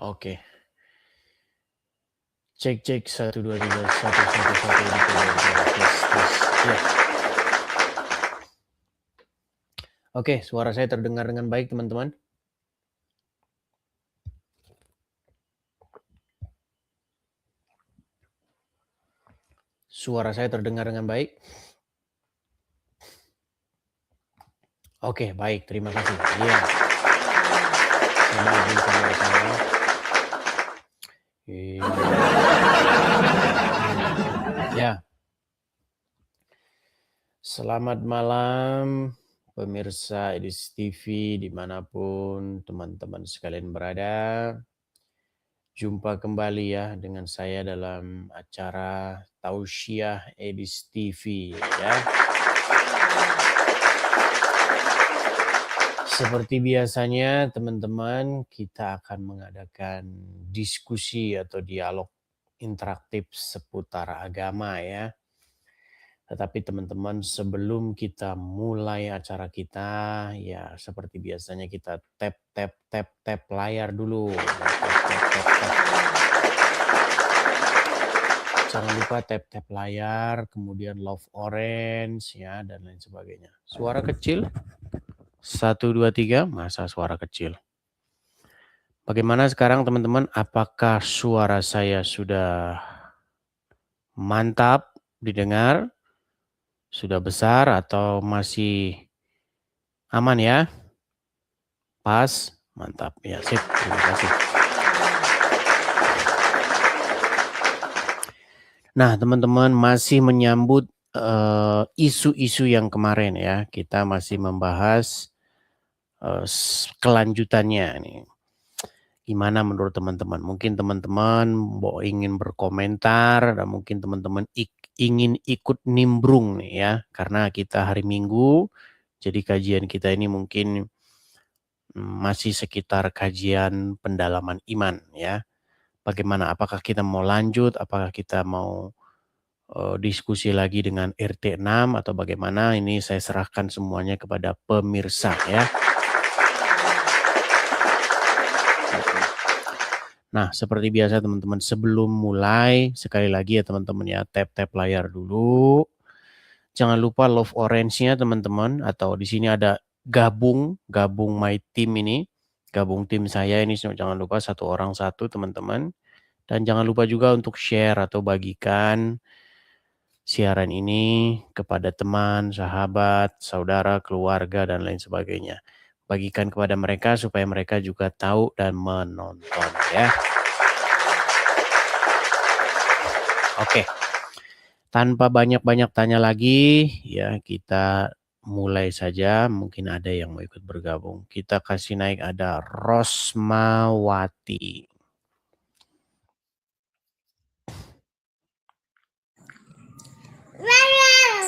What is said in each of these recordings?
Oke. Cek 1 2 3 1 1 1 tes. Ya. Oke, suara saya terdengar dengan baik, teman-teman? Suara saya terdengar dengan baik? Oke, baik, terima kasih. Iya. Coba izinkan dari saya. Ya. Selamat malam pemirsa Edis TV dimanapun teman-teman sekalian berada. Jumpa kembali ya dengan saya dalam acara Tausiah Edis TV ya. Seperti biasanya teman-teman, kita akan mengadakan diskusi atau dialog interaktif seputar agama ya. Tetapi teman-teman, sebelum kita mulai acara kita, ya seperti biasanya kita tap layar dulu. Tap. Jangan lupa tap layar, kemudian love orange ya dan lain sebagainya. Suara kecil? 1 2 3, masa suara kecil? Bagaimana sekarang teman-teman? Apakah suara saya sudah mantap didengar? Sudah besar atau masih aman ya? Pas? Mantap. Ya, sip. Terima kasih. Nah, teman-teman masih menyambut isu-isu yang kemarin ya. Kita masih membahas kelanjutannya nih. Gimana menurut teman-teman? Mungkin teman-teman ingin berkomentar dan mungkin teman-teman ingin ikut nimbrung nih ya. Karena kita hari Minggu, jadi kajian kita ini mungkin masih sekitar kajian pendalaman iman ya. Bagaimana? Apakah kita mau lanjut? Apakah kita mau diskusi lagi dengan RT 6 atau bagaimana? Ini saya serahkan semuanya kepada pemirsa ya. Nah, seperti biasa teman-teman, sebelum mulai, sekali lagi ya teman-teman ya, tap layar dulu. Jangan lupa love orange-nya teman-teman, atau di sini ada gabung my team ini, gabung tim saya ini, jangan lupa 1 orang 1 teman-teman. Dan jangan lupa juga untuk share atau bagikan siaran ini kepada teman, sahabat, saudara, keluarga, dan lain sebagainya. Bagikan kepada mereka supaya mereka juga tahu dan menonton ya. Oke. Tanpa banyak-banyak tanya lagi ya, kita mulai saja. Mungkin ada yang mau ikut bergabung. Kita kasih naik, ada Rosmawati.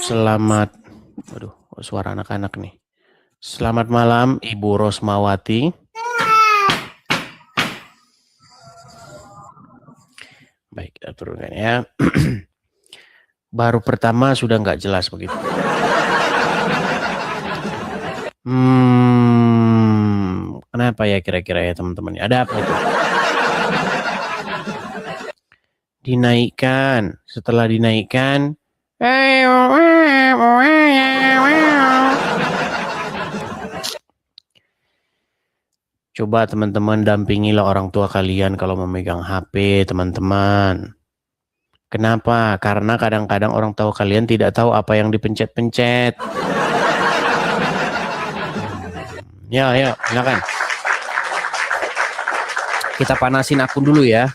Selamat, aduh, suara anak-anak nih. Selamat malam Ibu Rosmawati. Baik, kita turunkan ya. Baru pertama sudah nggak jelas begitu. Kenapa ya kira-kira ya teman-teman? Ada apa itu? Dinaikkan, setelah dinaikkan, coba teman-teman dampingilah orang tua kalian kalau memegang HP, teman-teman. Kenapa? Karena kadang-kadang orang tua kalian tidak tahu apa yang dipencet-pencet. Ya, silakan. Kita panasin akun dulu ya.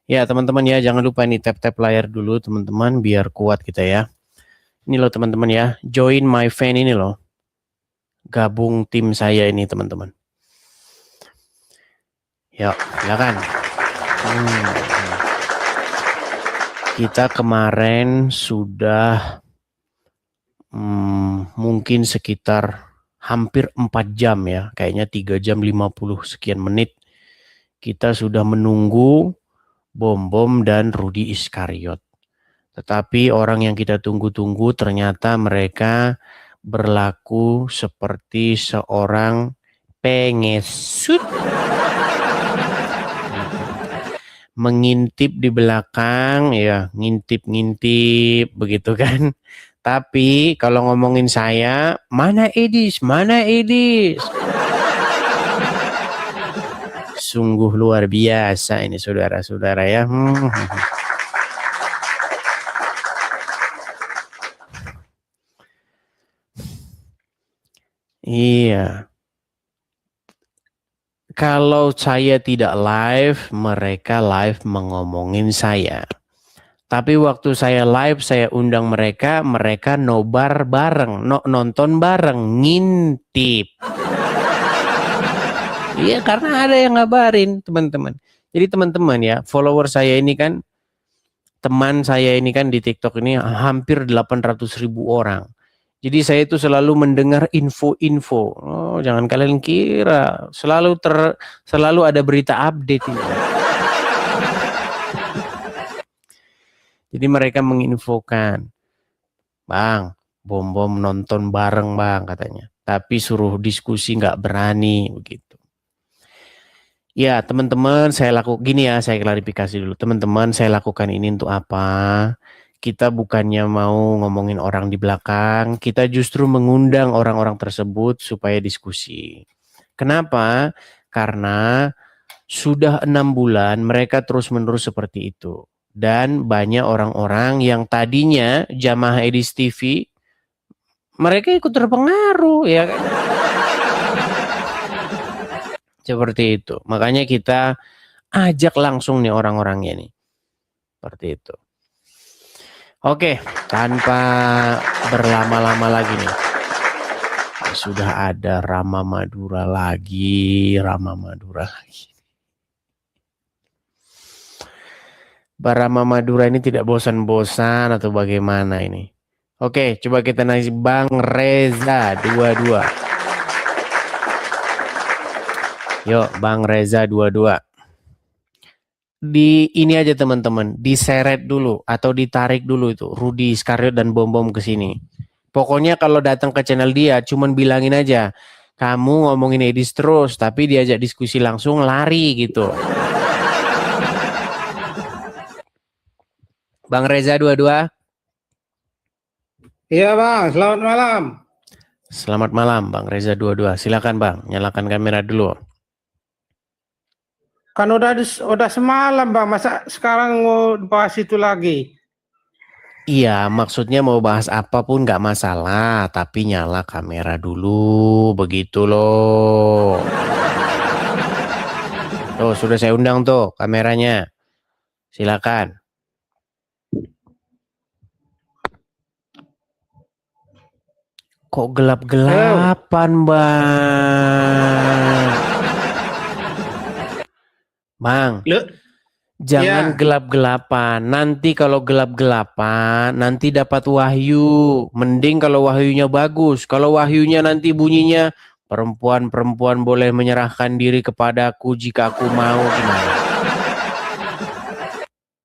Ya, teman-teman ya, jangan lupa ini tap layar dulu, teman-teman, biar kuat kita ya. Ini loh teman-teman ya, join my fan ini loh. Gabung tim saya ini teman-teman. Ya, silakan. Kita kemarin sudah mungkin sekitar hampir 4 jam ya, kayaknya 3 jam 50 sekian menit. Kita sudah menunggu Bom dan Rudi Iskariot. Tetapi orang yang kita tunggu-tunggu ternyata mereka berlaku seperti seorang pengesut. mengintip di belakang, ya ngintip-ngintip begitu kan. Tapi kalau ngomongin saya, mana Edis, mana Edis? Sungguh luar biasa ini saudara-saudara ya. Iya. Kalau saya tidak live, mereka live mengomongin saya. Tapi waktu saya live, saya undang mereka, mereka nobar bareng, nonton bareng, ngintip. Iya, karena ada yang ngabarin, teman-teman. Jadi teman-teman ya, follower saya ini kan, teman saya ini kan di TikTok ini hampir 800.000 orang. Jadi saya itu selalu mendengar info-info. Oh, jangan kalian kira, selalu ada berita update ini. Jadi mereka menginfokan, Bang, bom nonton bareng Bang katanya. Tapi suruh diskusi nggak berani begitu. Ya teman-teman, saya klarifikasi dulu. Teman-teman, saya lakukan ini untuk apa? Kita bukannya mau ngomongin orang di belakang, kita justru mengundang orang-orang tersebut supaya diskusi. Kenapa? Karena sudah 6 bulan mereka terus-menerus seperti itu. Dan banyak orang-orang yang tadinya jamaah Edis TV, mereka ikut terpengaruh ya kan. Seperti itu. Makanya kita ajak langsung nih orang-orangnya nih. Seperti itu. Oke, tanpa berlama-lama lagi nih. Sudah ada Rama Madura lagi. Rama Madura ini tidak bosan-bosan atau bagaimana ini? Oke, coba kita naik Bang Reza 22. Yuk, Bang Reza 22. Di ini aja teman-teman, diseret dulu atau ditarik dulu itu Rudi Iskariot dan Bom ke sini. Pokoknya kalau datang ke channel dia, cuman bilangin aja, kamu ngomongin Edis terus, tapi diajak diskusi langsung lari gitu. Bang Reza 22. Iya Bang, selamat malam. Selamat malam Bang Reza 22. Silakan Bang, nyalakan kamera dulu. Kan udah semalam Bang, masa sekarang mau bahas itu lagi? Iya, maksudnya mau bahas apapun nggak masalah, tapi nyala kamera dulu, begitu loh. Tuh, sudah saya undang tuh kameranya. Silakan. Kok gelap-gelapan, Bang? Bang, jangan gelap-gelapan. Nanti kalau gelap-gelapan, nanti dapat wahyu. Mending kalau wahyunya bagus. Kalau wahyunya nanti bunyinya, perempuan-perempuan boleh menyerahkan diri kepadaku jika aku mau, gimana?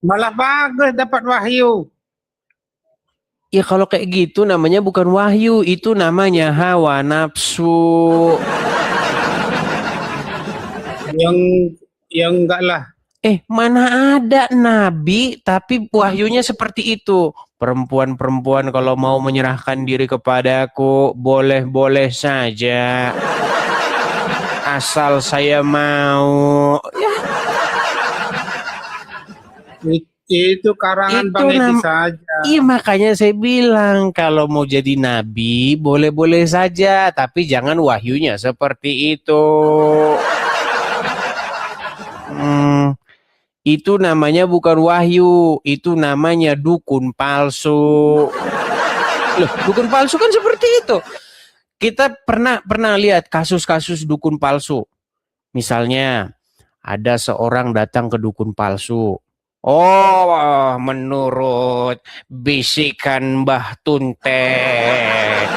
Malah bagus dapat wahyu. Ya kalau kayak gitu namanya bukan wahyu, itu namanya hawa nafsu. Yang enggak lah. Mana ada nabi tapi wahyunya seperti itu. Perempuan-perempuan kalau mau menyerahkan diri kepadaku boleh-boleh saja. Asal saya mau. Ya. Itu karangan Bang Edis saja. Iya makanya saya bilang kalau mau jadi nabi boleh-boleh saja, tapi jangan wahyunya seperti itu. Itu namanya bukan wahyu, itu namanya dukun palsu. Loh, dukun palsu kan seperti itu. Kita pernah lihat kasus-kasus dukun palsu. Misalnya ada seorang datang ke dukun palsu. Oh, menurut bisikan Mbah Tuntet,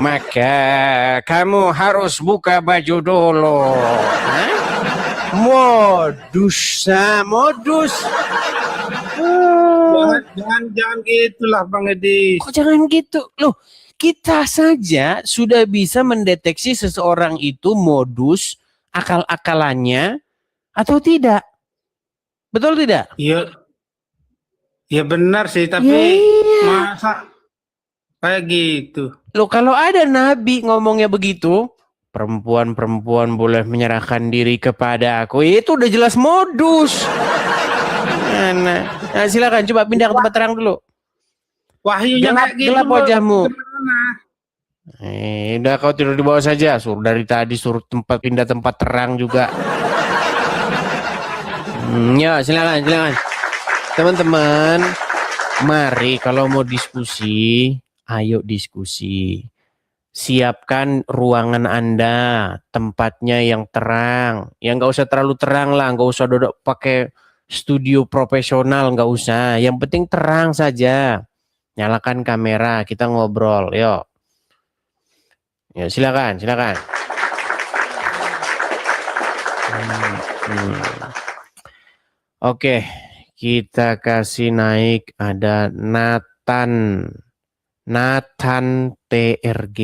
maka kamu harus buka baju dulu. Modus. Jangan gitulah Bang Edis. Kok jangan gitu? Loh, kita saja sudah bisa mendeteksi seseorang itu modus akal-akalannya atau tidak. Betul tidak? Iya, ya benar sih, tapi iya. masa kayak gitu? Loh kalau ada nabi ngomongnya begitu, perempuan-perempuan boleh menyerahkan diri kepada aku, itu udah jelas modus. Nah, silakan coba pindah ke tempat terang dulu. Wahyunya Gelap, kayak gitu gelap loh. wajahmu. Gimana? Udah kau tidur di bawah saja. Suruh dari tadi suruh pindah tempat terang juga. Ya, silakan. Teman-teman, mari kalau mau diskusi, ayo diskusi. Siapkan ruangan Anda, tempatnya yang terang. Yang nggak usah terlalu terang lah, nggak usah duduk pakai studio profesional, nggak usah. Yang penting terang saja. Nyalakan kamera, kita ngobrol, yuk. Ya, silakan. Oke, kita kasih naik ada Nathan TRG.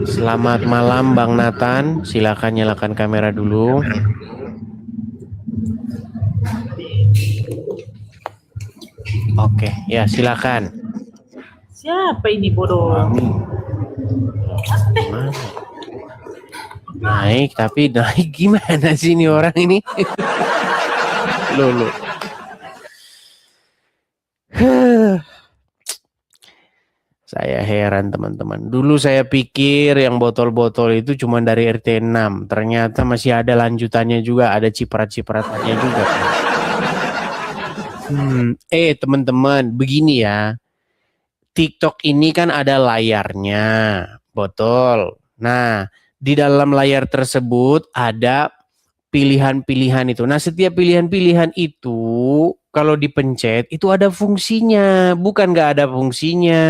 Selamat malam Bang Nathan, silakan nyalakan kamera dulu. Oke, ya silakan. Siapa ini bodoh? Naik tapi naik gimana sih ini orang ini? Loh. Saya heran teman-teman. Dulu saya pikir yang botol-botol itu cuma dari RT 6. Ternyata masih ada lanjutannya juga, ada ciprat-cipratannya juga. Teman-teman, begini ya. TikTok ini kan ada layarnya, botol. Nah, di dalam layar tersebut ada pilihan-pilihan itu. Nah, setiap pilihan-pilihan itu kalau dipencet itu ada fungsinya, bukan nggak ada fungsinya.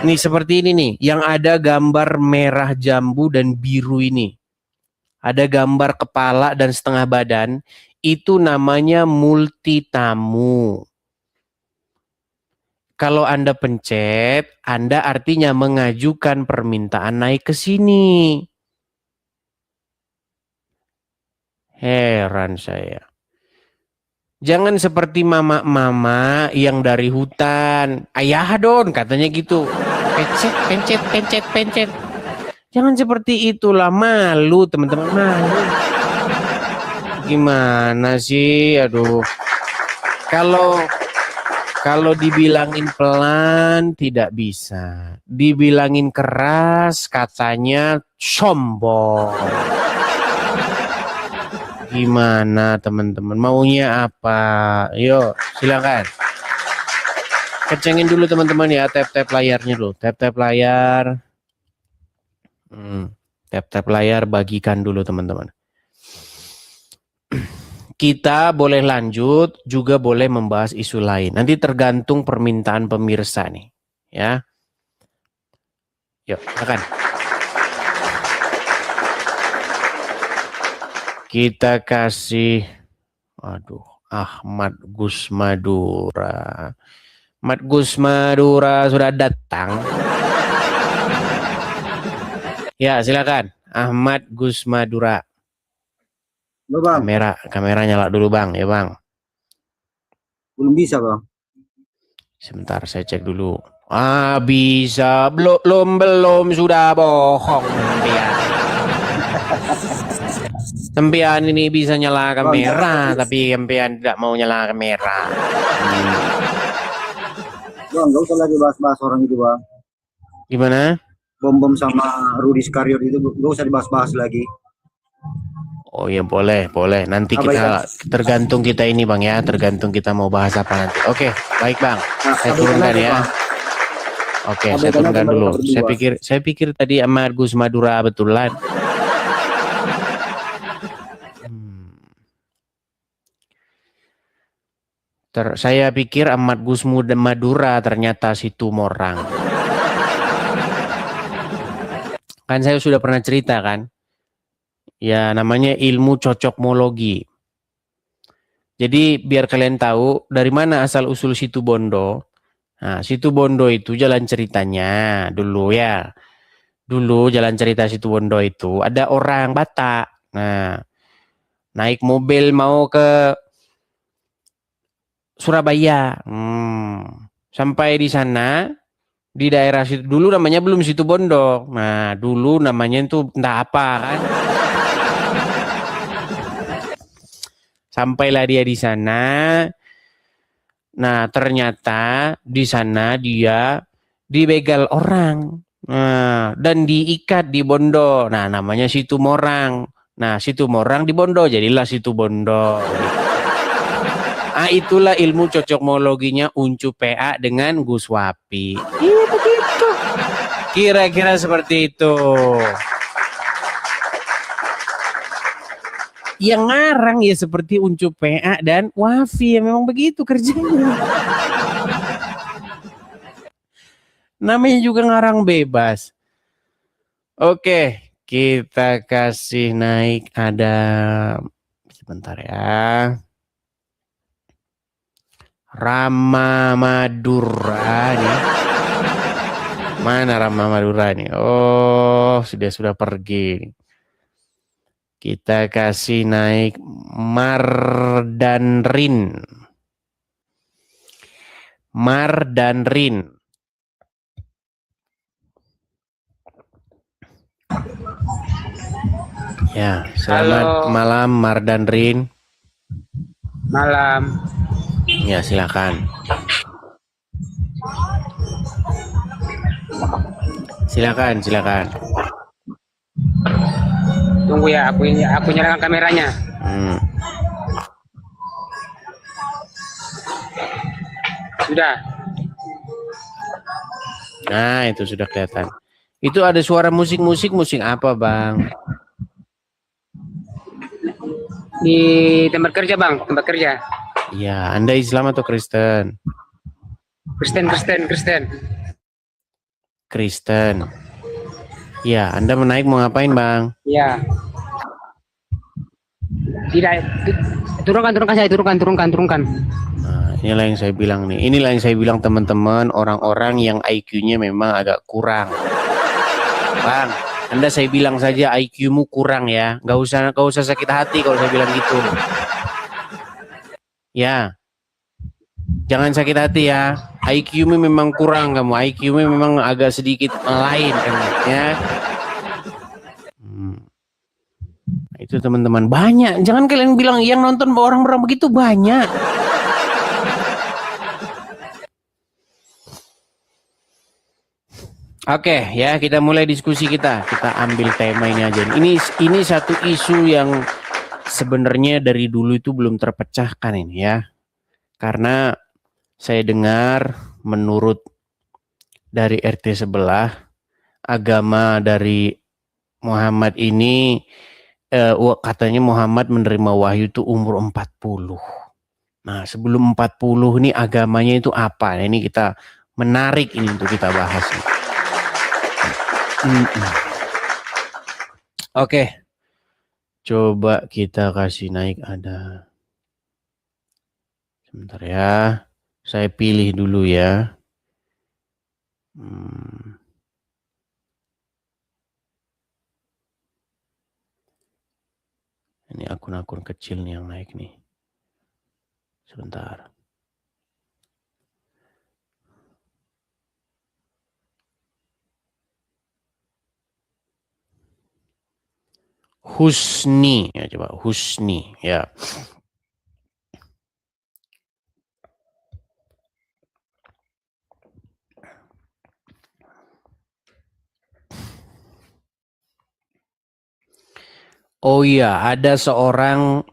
Nih seperti ini nih, yang ada gambar merah jambu dan biru ini. Ada gambar kepala dan setengah badan, itu namanya multitamu. Kalau Anda pencet, Anda artinya mengajukan permintaan naik ke sini. Heran saya. Jangan seperti mama-mama yang dari hutan. Ayah don katanya gitu. Pencet. Jangan seperti itulah, malu teman-teman, malu. Gimana sih? Aduh. Kalau dibilangin pelan tidak bisa. Dibilangin keras katanya sombong. Gimana teman-teman? Maunya apa? Yuk, silakan. Kencengin dulu teman-teman ya, tap-tap layarnya dulu. Tap-tap layar. Tap-tap layar, bagikan dulu teman-teman. Kita boleh lanjut, juga boleh membahas isu lain. Nanti tergantung permintaan pemirsa nih, ya. Yuk, silakan. Kita kasih, Ahmad Gus Madura. Ahmad Gus Madura sudah datang. Ya, silakan. Ahmad Gus Madura. Bang. Kamera nyala dulu Bang, ya Bang. Belum bisa Bang. Sebentar saya cek dulu. Bisa. Belum sudah bohong. Tempian ini bisa nyala kamera, tapi Tempian tidak mau nyala kamera. Bang, gak usah lagi bahas-bahas orang itu Bang. Gimana? Bom sama Rudi Skariot itu gak usah dibahas-bahas lagi. Oh iya boleh. Nanti kita tergantung kita ini Bang ya, tergantung kita mau bahas apa nanti. Oke, baik Bang. Saya turunkan ya. Oke, saya turunkan dulu. Saya pikir tadi Ahmad Gus Madura betulan. Saya pikir Ahmad Gus Madura, ternyata situ Morang. Kan saya sudah pernah cerita kan. Ya namanya ilmu cocokmologi. Jadi biar kalian tahu dari mana asal usul Situ Bondo. Nah, Situ Bondo itu jalan ceritanya dulu ya. dulu Jalan Cerita Situbondo itu ada orang Batak. Nah, naik mobil mau ke Surabaya. Sampai di sana, di daerah situ dulu namanya belum Situbondo. Nah, dulu namanya itu entah apa kan. Sampailah dia di sana. Nah, ternyata di sana dia dibegal orang. Nah, dan diikat di Bondo. Nah, namanya Situmorang. Nah, Situmorang di Bondo, jadilah Situbondo. Ah, itulah ilmu cocokmologinya Uncu PA dengan Gus Wapi. Iya begitu. Kira-kira seperti itu. Yang ngarang ya seperti Uncu PA dan Wafi, ya memang begitu kerjanya. Namanya juga ngarang bebas. Oke, kita kasih naik ada sebentar ya. Rama Madura nih. Mana Rama Madura nih? Oh, sudah pergi. Kita kasih naik Mardanrin. Ya, selamat malam Mardanrin. Malam. Ya, silakan. Silakan. Tunggu ya, aku nyalakan kameranya. Sudah. Nah, itu sudah kelihatan. Itu ada suara musik apa, Bang? Di tempat kerja, Bang, tempat kerja. Iya, Anda Islam atau Kristen? Kristen. Ya, Anda menaik mau ngapain, Bang? Ya. Tidak, turunkan. Nah, inilah yang saya bilang nih. Inilah yang saya bilang teman-teman, orang-orang yang IQ-nya memang agak kurang. Bang, Anda saya bilang saja IQ-mu kurang ya. Gak usah sakit hati kalau saya bilang gitu. Ya. Jangan sakit hati ya. IQ-mu memang kurang kamu. IQ-mu memang agak sedikit lain kan ya. Itu teman-teman banyak. Jangan kalian bilang yang nonton orang-orang begitu banyak. Oke, ya kita mulai diskusi kita. Kita ambil tema ini aja. Ini satu isu yang sebenarnya dari dulu itu belum terpecahkan ini ya. Karena saya dengar menurut dari RT sebelah, agama dari Muhammad ini katanya Muhammad menerima wahyu itu umur 40. Nah, sebelum 40 ini agamanya itu apa? Nah, ini kita menarik ini untuk kita bahas. Oke. Coba kita kasih naik ada. Sebentar ya. Saya pilih dulu ya. Ini akun-akun kecil nih yang naik nih. Sebentar. Husni ya, coba Husni ya. Oh iya, ada seorang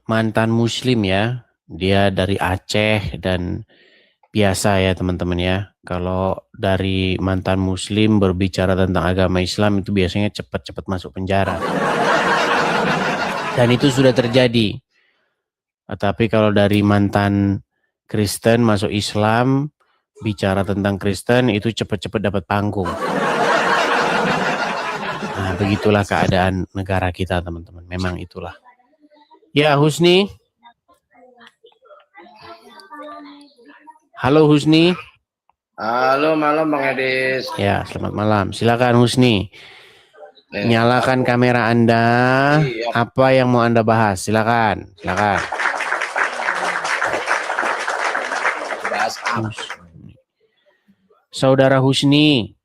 mantan muslim ya. Dia dari Aceh dan biasa ya teman-teman ya. Kalau dari mantan muslim berbicara tentang agama Islam itu biasanya cepat-cepat masuk penjara. Dan itu sudah terjadi. Tapi kalau dari mantan Kristen masuk Islam, bicara tentang Kristen itu cepat-cepat dapat panggung. Nah, begitulah keadaan negara kita, teman-teman. Memang itulah. Ya, Husni. Halo, Husni. Halo malam Bang Edis. Ya, selamat malam. Silakan Husni. Nih, Nyalakan kamera Anda. Iya. Apa yang mau Anda bahas? Silakan. Silakan. Bahas apa? Saudara Husni,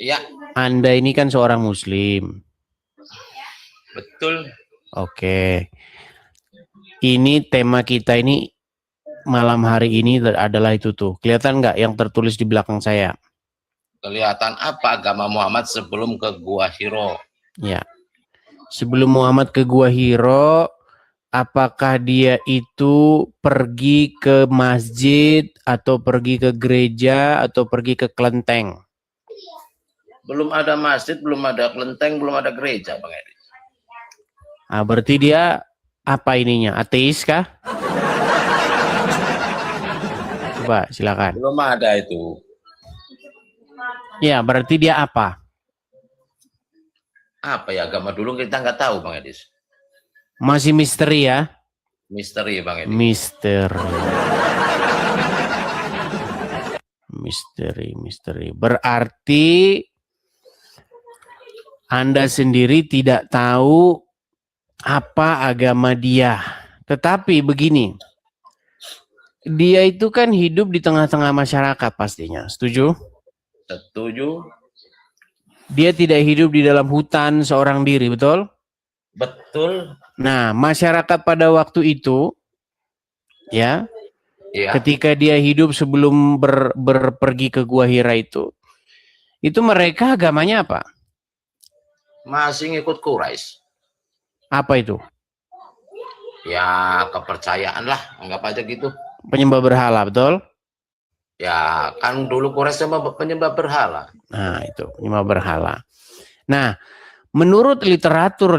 Iya, Anda ini kan seorang Muslim. betul. Oke. Ini tema kita ini malam hari ini adalah itu tuh. Kelihatan nggak yang tertulis di belakang saya? Kelihatan apa agama Muhammad sebelum ke Gua Hiro? Ya. Sebelum Muhammad ke Gua Hiro, apakah dia itu pergi ke masjid atau pergi ke gereja atau pergi ke kelenteng? Belum ada masjid, belum ada kelenteng, belum ada gereja, Bang Edis. Nah, berarti dia apa ininya? Ateis kah? Coba silakan. Belum ada itu. Ya, berarti dia apa? Apa ya agama dulu kita nggak tahu, Bang Edis. Masih misteri ya? Misteri, Bang Edis. Misteri. Misteri. Berarti Anda sendiri tidak tahu apa agama dia. Tetapi begini, dia itu kan hidup di tengah-tengah masyarakat pastinya. Setuju? Setuju? Dia tidak hidup di dalam hutan seorang diri, betul? Betul. Nah, masyarakat pada waktu itu, ya, Iya. ketika dia hidup sebelum pergi ke Gua Hira itu mereka agamanya apa? Masih ngikut Quraisy. Apa itu? Ya kepercayaan lah, anggap aja gitu. Penyembah berhala, betul? Ya kan dulu Quraisy sama penyembah berhala. Nah, itu penyembah berhala. Nah, menurut literatur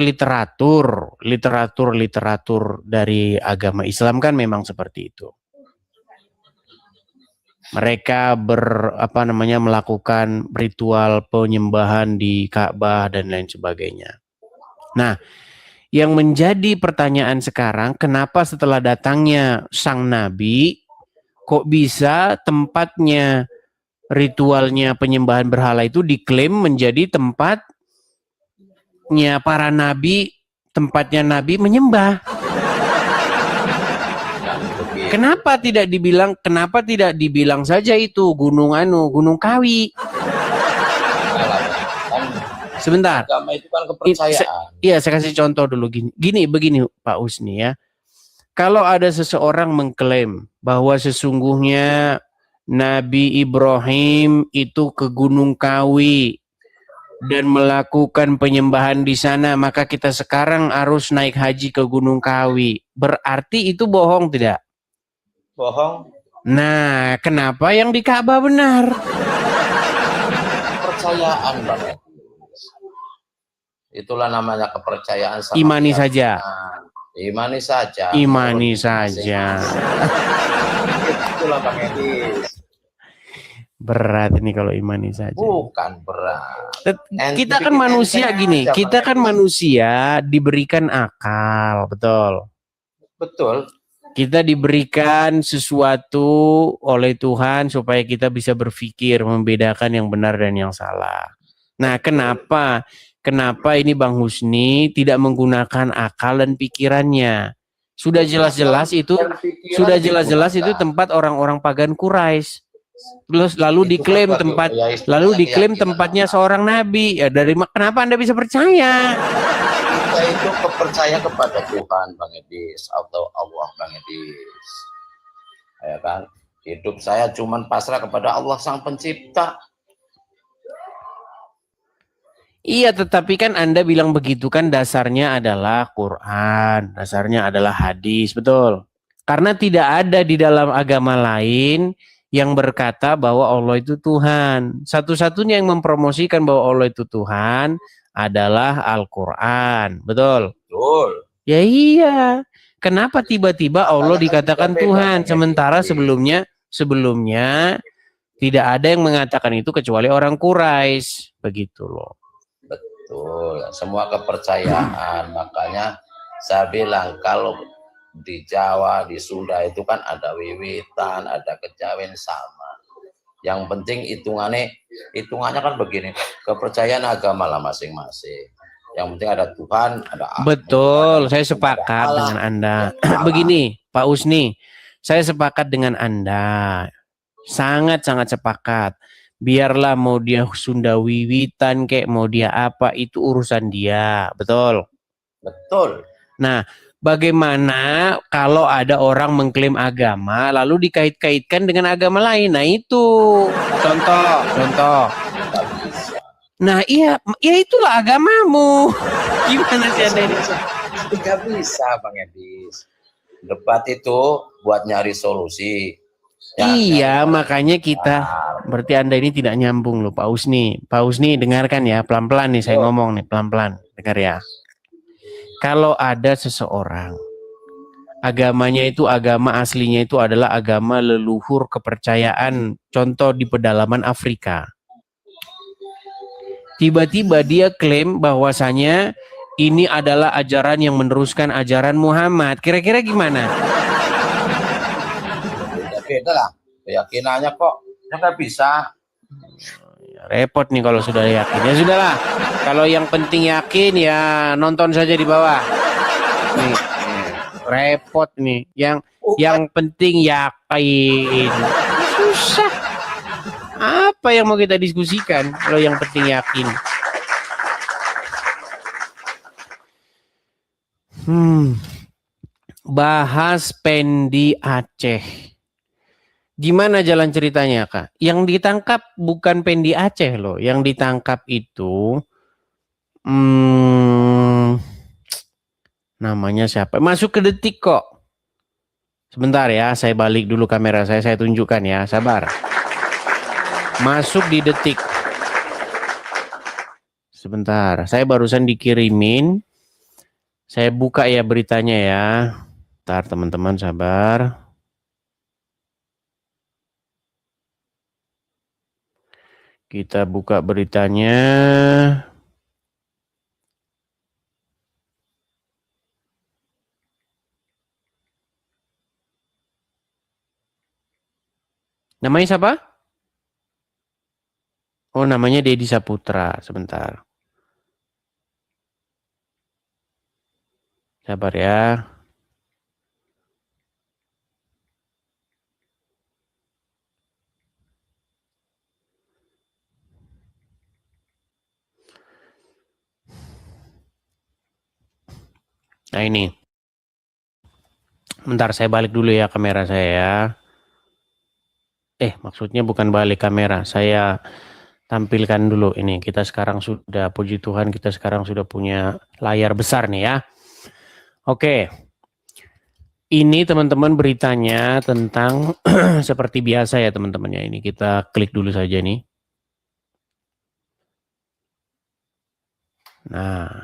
dari agama Islam kan memang seperti itu. Mereka melakukan ritual penyembahan di Ka'bah dan lain sebagainya. Nah, yang menjadi pertanyaan sekarang, kenapa setelah datangnya sang nabi kok bisa tempatnya ritualnya penyembahan berhala itu diklaim menjadi tempatnya para nabi, tempatnya nabi menyembah? Kenapa tidak dibilang saja itu Gunung Kawi? Sebentar. Agama itu kan kepercayaan. Iya, saya kasih contoh dulu begini Pak Husni ya. Kalau ada seseorang mengklaim bahwa sesungguhnya Nabi Ibrahim itu ke Gunung Kawi dan melakukan penyembahan di sana, maka kita sekarang harus naik haji ke Gunung Kawi. Berarti itu bohong tidak? Bohong. Nah, kenapa yang di Ka'bah benar? Kepercayaan, Bang. Itulah namanya kepercayaan. Imani saja. Imani saja. Imani saja. Itulah Bang Edis. Berat ini kalau imani saja. Bukan berat. Kita kan manusia gini, kita kan manusia diberikan akal, betul? Betul. Kita diberikan sesuatu oleh Tuhan supaya kita bisa berpikir, membedakan yang benar dan yang salah. Nah, kenapa ini Bang Husni tidak menggunakan akal dan pikirannya? Sudah jelas-jelas itu tempat orang-orang pagan Quraisy. Lalu diklaim tempatnya seorang nabi. Ya kenapa Anda bisa percaya? Kita itu percaya kepada Tuhan, Bang Edis, atau Allah, Bang Edis. Ya kan? Hidup saya cuman pasrah kepada Allah Sang Pencipta. Iya, tetapi kan Anda bilang begitu kan dasarnya adalah Quran, dasarnya adalah hadis, betul? Karena tidak ada di dalam agama lain yang berkata bahwa Allah itu Tuhan. Satu-satunya yang mempromosikan bahwa Allah itu Tuhan adalah Al-Quran, betul? Betul. Ya iya. Kenapa tiba-tiba Allah dikatakan Tuhan, sementara sebelumnya tidak ada yang mengatakan itu kecuali orang Quraisy, begitu loh. Betul, semua kepercayaan. Makanya saya bilang kalau di Jawa, di Sunda itu kan ada wiwitan, ada kejawen sama. Yang penting hitungannya kan begini, kepercayaan agama lah masing-masing. Yang penting ada Tuhan, ada Allah. Betul, saya sepakat dengan Anda. Begini, Pak Usni, saya sepakat dengan Anda. Sangat-sangat sepakat. Biarlah mau dia Sunda Wiwitan kayak mau dia apa, itu urusan dia. Betul? Betul. Nah, bagaimana kalau ada orang mengklaim agama lalu dikait-kaitkan dengan agama lain? Nah, itu contoh. Nah, iya, ya itulah agamamu. Gimana sih Anda ini? Tidak bisa, Bang Edis. Debat itu buat nyari solusi. Ya, Iya, makanya kita berarti Anda ini tidak nyambung loh, Pak Usni. Pak Usni dengarkan ya, pelan-pelan nih saya ngomong nih, pelan-pelan. Dengar ya. Kalau ada seseorang agamanya itu agama aslinya itu adalah agama leluhur kepercayaan, contoh di pedalaman Afrika. Tiba-tiba dia klaim bahwasanya ini adalah ajaran yang meneruskan ajaran Muhammad. Kira-kira gimana? beda lah keyakinannya kok. Ya nggak bisa. Repot nih kalau sudah yakin. Ya sudahlah. Kalau yang penting yakin ya nonton saja di bawah. Nih, repot nih. Yang penting yakin. Susah. Apa yang mau kita diskusikan kalau yang penting yakin? Bahas Pendi Aceh. Gimana jalan ceritanya, Kak? Yang ditangkap bukan Pendi Aceh loh. Yang ditangkap itu namanya siapa? Masuk ke Detik kok. Sebentar ya, saya balik dulu kamera saya tunjukkan ya. Sabar. Masuk di Detik. Sebentar, saya barusan dikirimin. Saya buka ya beritanya ya. Bentar teman-teman, sabar. Kita buka beritanya. Namanya siapa? Oh, namanya Deddy Saputra. Sebentar. Sabar ya. Nah ini. Bentar saya balik dulu ya kamera saya ya. Maksudnya bukan balik kamera. Saya tampilkan dulu ini. Kita sekarang sudah, puji Tuhan, kita sekarang sudah punya layar besar nih ya. Oke. Ini teman-teman beritanya tentang seperti biasa ya teman-teman ya. Ini kita klik dulu saja nih. Nah.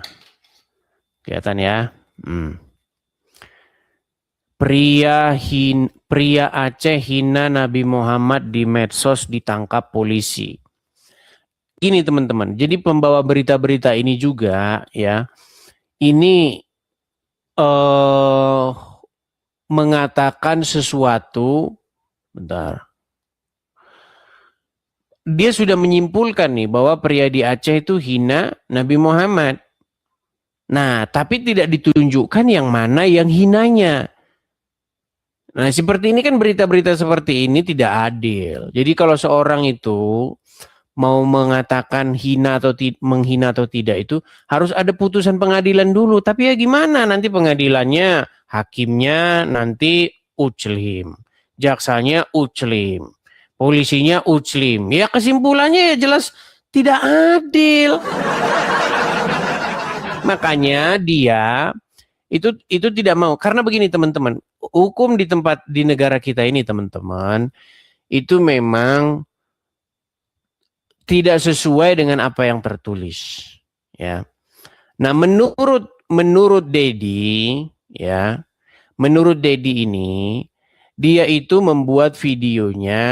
Kelihatan ya. Pria Aceh hina Nabi Muhammad di medsos ditangkap polisi. Ini teman-teman, jadi pembawa berita-berita ini juga ya, ini mengatakan sesuatu, bentar. Dia sudah menyimpulkan nih bahwa pria di Aceh itu hina Nabi Muhammad. Nah, tapi tidak ditunjukkan yang mana yang hinanya. Nah, seperti ini kan berita-berita seperti ini tidak adil. Jadi kalau seorang itu mau mengatakan hina atau menghina atau tidak itu harus ada putusan pengadilan dulu. Tapi ya gimana nanti pengadilannya, hakimnya nanti uclim, jaksanya uclim, polisinya uclim. Ya kesimpulannya ya jelas tidak adil. Makanya dia itu tidak mau, karena begini teman-teman, hukum di negara kita ini teman-teman itu memang tidak sesuai dengan apa yang tertulis ya. Nah, menurut Deddy ya, menurut Deddy ini dia itu membuat videonya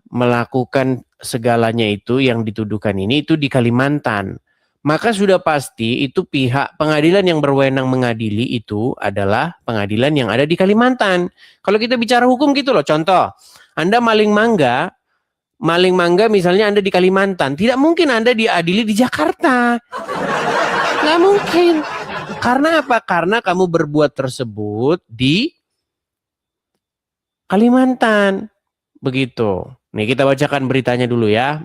melakukan segalanya itu yang dituduhkan ini itu di Kalimantan. Maka sudah pasti itu pihak pengadilan yang berwenang mengadili itu adalah pengadilan yang ada di Kalimantan. Kalau kita bicara hukum gitu loh, contoh, Anda maling mangga maling mangga misalnya Anda di Kalimantan, tidak mungkin Anda diadili di Jakarta. Nggak mungkin. Karena apa? Karena kamu berbuat tersebut di Kalimantan. Begitu. Nih kita bacakan beritanya dulu ya.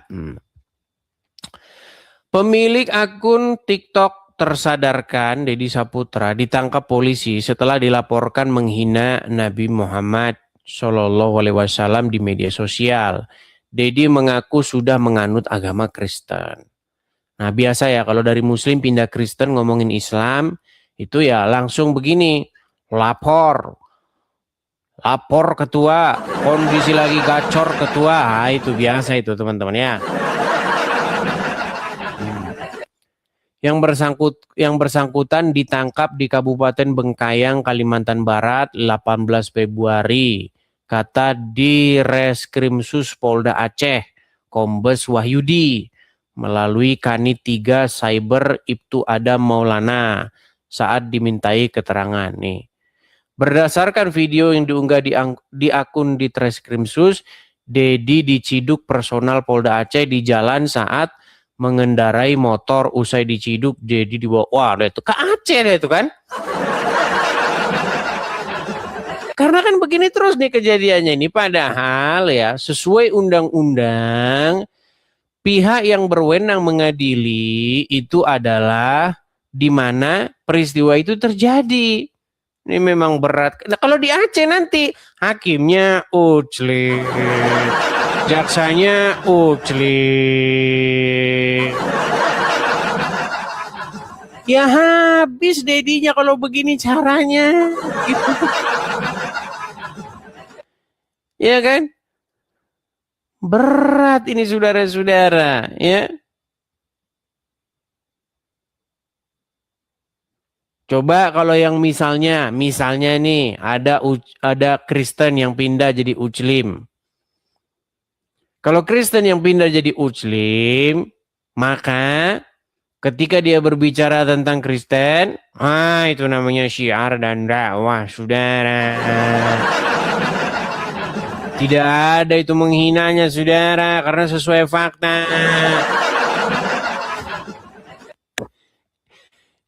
Pemilik akun TikTok tersadarkan, Deddy Saputra, ditangkap polisi setelah dilaporkan menghina Nabi Muhammad SAW di media sosial. Deddy mengaku sudah menganut agama Kristen. Nah biasa ya kalau dari Muslim pindah Kristen ngomongin Islam, itu ya langsung begini, lapor ketua, kondisi lagi gacor ketua. Nah, itu biasa itu teman-teman ya. Yang bersangkutan ditangkap di Kabupaten Bengkayang, Kalimantan Barat 18 Februari. Kata di Reskrimsus Polda Aceh, Kombes Wahyudi, melalui Kanit 3 Cyber Ibtu Adam Maulana saat dimintai keterangan nih. Berdasarkan video yang diunggah di akun di Reskrimsus, Deddy diciduk personal Polda Aceh di jalan saat mengendarai motor. Usai diciduk, Deddy dibawa, wah itu ke Aceh deh itu kan. Karena kan begini terus nih kejadiannya ini, padahal ya sesuai undang-undang pihak yang berwenang mengadili itu adalah di mana peristiwa itu terjadi. Ini memang berat. Nah, kalau di Aceh nanti hakimnya uclik, jaksanya uclik. Ya habis Dedinya kalau begini caranya. Gitu. Ya kan? Berat ini saudara-saudara, ya. Coba kalau yang misalnya nih ada Kristen yang pindah jadi Muslim. Kalau Kristen yang pindah jadi Muslim, maka ketika dia berbicara tentang Kristen, itu namanya syiar dan dakwah, saudara. Tidak ada itu menghinanya, saudara, karena sesuai fakta.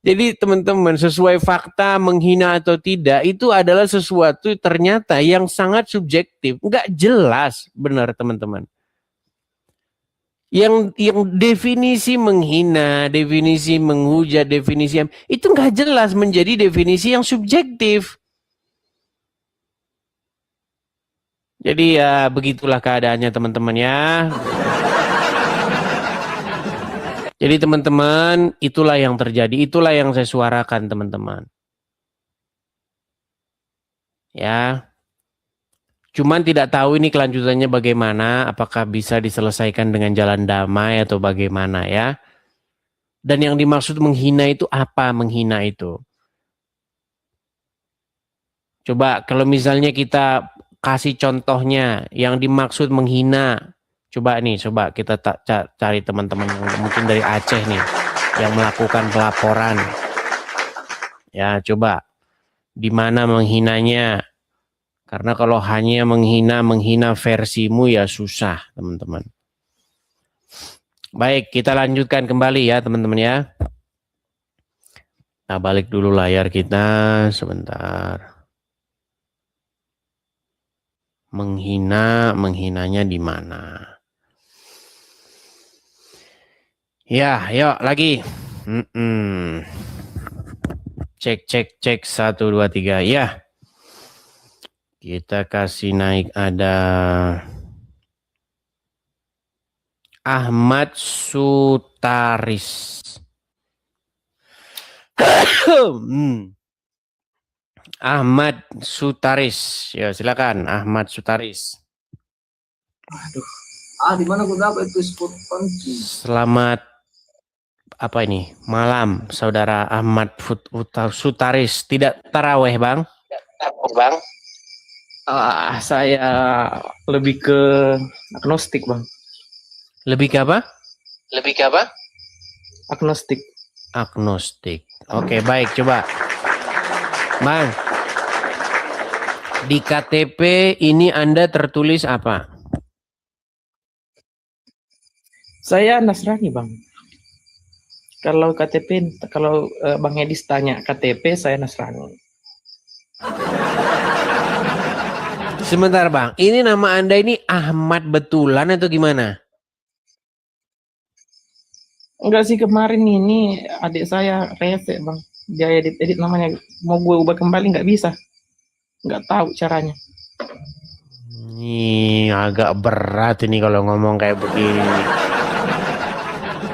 Jadi teman-teman, sesuai fakta menghina atau tidak itu adalah sesuatu ternyata yang sangat subjektif, nggak jelas benar teman-teman. Yang definisi menghina, definisi menghujat, definisi itu nggak jelas, menjadi definisi yang subjektif. Jadi ya begitulah keadaannya teman-teman ya. Jadi teman-teman, itulah yang terjadi, itulah yang saya suarakan teman-teman. Ya. Cuman tidak tahu ini kelanjutannya bagaimana, apakah bisa diselesaikan dengan jalan damai atau bagaimana ya. Dan yang dimaksud menghina itu apa menghina itu? Coba kalau misalnya kita kasih contohnya yang dimaksud menghina. Coba kita cari teman-teman mungkin dari Aceh nih yang melakukan pelaporan. Ya, coba di mana menghinanya? Karena kalau hanya menghina versimu ya susah, teman-teman. Baik, kita lanjutkan kembali ya, teman-teman ya. Nah, balik dulu layar kita sebentar. Menghinanya di mana? Ya, yuk lagi. Cek 1 2 3 ya. Kita kasih naik ada Ahmad Sutaris. Ahmad Sutaris. Ya, silakan Ahmad Sutaris. Aduh. Di mana gue dapat itu spot kunci? Selamat apa ini? Malam, saudara Ahmad Sutaris. Tidak taraweh, Bang? Bang. Saya lebih ke agnostik, Bang. Lebih ke apa? Agnostik. Oke, baik, coba. Bang, di KTP ini Anda tertulis apa? Saya Nasrani, Bang. Kalau KTP, kalau Bang Edis tanya KTP, saya Nasrani. Sebentar Bang, ini nama Anda ini Ahmad betulan atau gimana? Enggak sih, kemarin ini adik saya rese, Bang. Dia edit namanya. Mau gue ubah kembali nggak bisa. Nggak tahu caranya. Ini agak berat ini kalau ngomong kayak begini.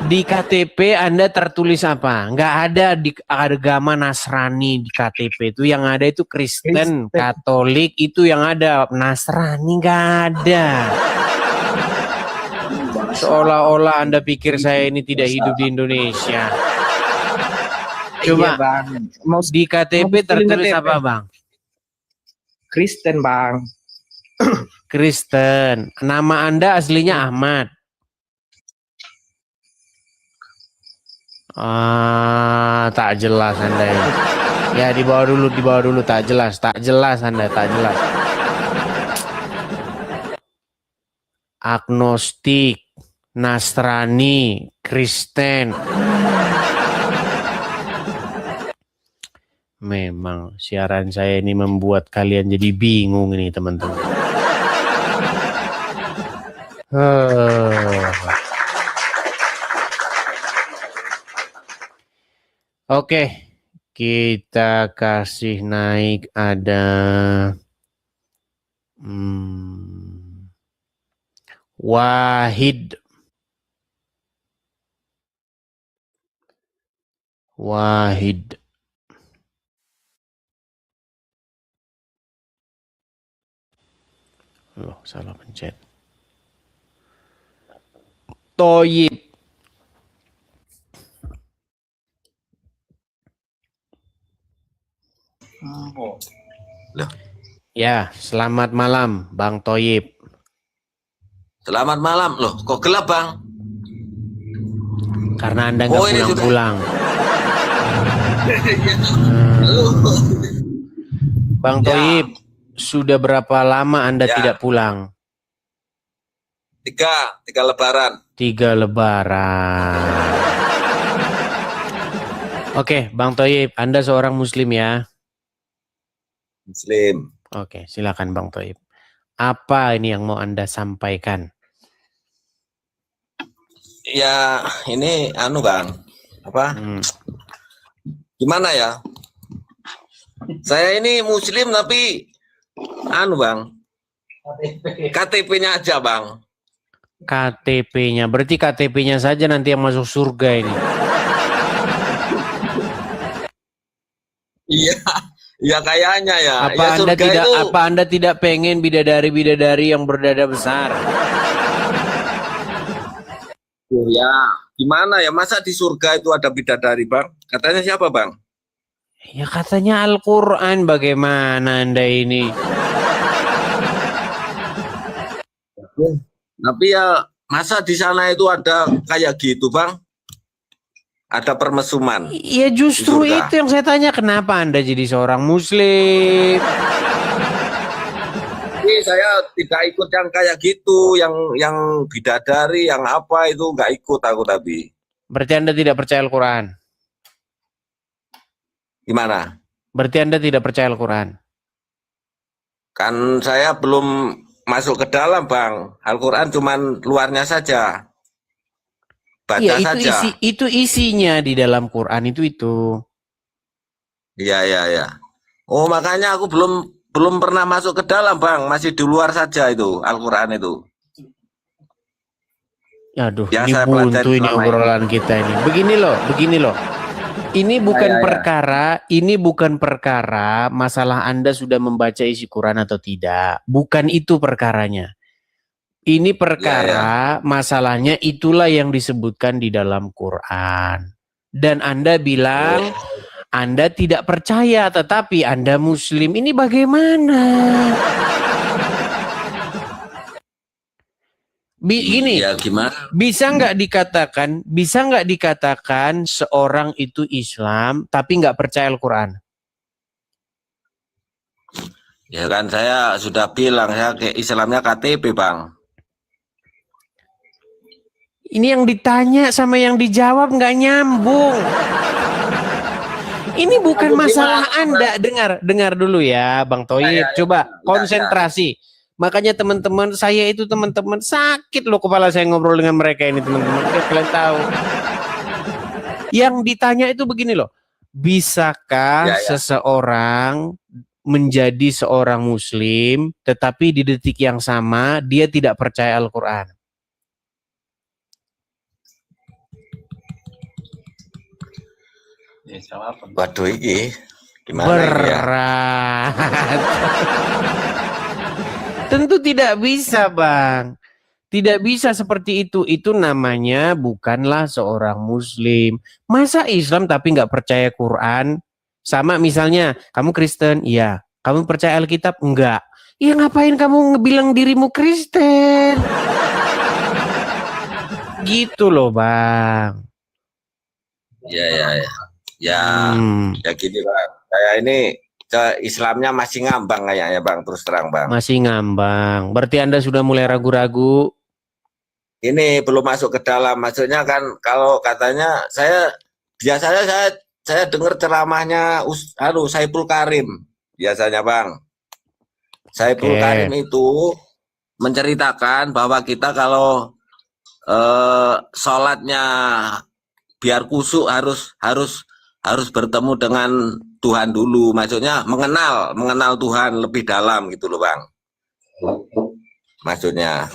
Di KTP Anda tertulis apa? Nggak ada di agama Nasrani di KTP itu. Yang ada itu Kristen, Katolik itu yang ada. Nasrani nggak ada. Seolah-olah Anda pikir saya ini tidak hidup di Indonesia. Coba Iya, Bang. Mau di KTP mau tertulis KTP. apa Bang? Kristen, Bang. Kristen. Nama Anda aslinya Ahmad. Tak jelas Anda ini. Ya di bawah dulu, tak jelas Anda, tak jelas. Agnostik, Nasrani, Kristen. Memang siaran saya ini membuat kalian jadi bingung ini teman-teman. Oke, kita kasih naik ada Wahid. Loh, salah pencet. Toyib. Ya, selamat malam Bang Toyib. Selamat malam. Loh, kok gelap, Bang? Karena Anda nggak pulang-pulang. Bang Toyib, sudah berapa lama Anda tidak pulang? Tiga lebaran. 3 lebaran. Oke, Bang Toyib, Anda seorang Muslim ya? Muslim. Oke, silakan Bang Toyib. Apa ini yang mau Anda sampaikan? Ya, ini Bang. Apa? Gimana ya? Saya ini Muslim tapi Bang. KTP-nya aja, Bang. KTP-nya, berarti KTP-nya saja nanti yang masuk surga ini. Iya, ya kayaknya ya. Apa Anda tidak pengen bidadari-bidadari yang berdada besar? Ya, gimana ya? Masa di surga itu ada bidadari, Bang? Katanya siapa, Bang? Ya katanya Al-Quran, bagaimana Anda ini? Tapi ya, masa di sana itu ada kayak gitu, Bang? Ada permesuman. Ya justru itu yang saya tanya, kenapa Anda jadi seorang Muslim? Ini saya tidak ikut yang kayak gitu, yang bidadari, yang apa itu nggak ikut aku tapi. Berarti Anda tidak percaya Al-Quran? Gimana? Berarti Anda tidak percaya Al-Quran? Kan saya belum masuk ke dalam, Bang. Al-Quran cuman luarnya saja. Baca ya, saja. Itu isinya di dalam Quran itu. Iya. Oh, makanya aku belum pernah masuk ke dalam, Bang. Masih di luar saja itu Al-Quran itu. Aduh, Ya, ini buntu ini obrolan kita ini. Begini loh. Ini bukan perkara masalah Anda sudah membaca isi Quran atau tidak. Bukan itu perkaranya. Ini perkara masalahnya itulah yang disebutkan di dalam Quran. Dan Anda bilang Anda tidak percaya, tetapi Anda Muslim. Ini bagaimana? Gini, ya, gimana? bisa nggak dikatakan seorang itu Islam tapi nggak percaya Al-Quran? Ya kan saya sudah bilang ya, Islamnya KTP, Bang. Ini yang ditanya sama yang dijawab nggak nyambung. Ini bukan masalah Anda. Dengar dulu ya, Bang Toib. Coba konsentrasi. Makanya teman-teman, saya itu teman-teman sakit loh kepala saya ngobrol dengan mereka ini teman-teman. Kalian tahu. Yang ditanya itu begini loh. Bisakah seseorang menjadi seorang muslim tetapi di detik yang sama dia tidak percaya Al-Quran? Waduh iki gimana Berat. Tentu tidak bisa, Bang. Tidak bisa seperti itu. Itu namanya bukanlah seorang muslim. Masa Islam tapi nggak percaya Quran? Sama misalnya, kamu Kristen? Iya. Kamu percaya Alkitab? Enggak. Ya ngapain kamu ngebilang dirimu Kristen? Gitu loh, Bang. Ya gini Bang. Kayak ini ke Islamnya masih ngambang kayaknya Bang, terus terang Bang. Masih ngambang. Berarti Anda sudah mulai ragu-ragu. Ini belum masuk ke dalam. Maksudnya kan kalau katanya biasanya saya dengar ceramahnya Saiful Karim biasanya Bang. Saiful Karim itu menceritakan bahwa kita kalau sholatnya biar kusuk harus bertemu dengan Tuhan dulu, maksudnya mengenal Tuhan lebih dalam gitu loh Bang. Maksudnya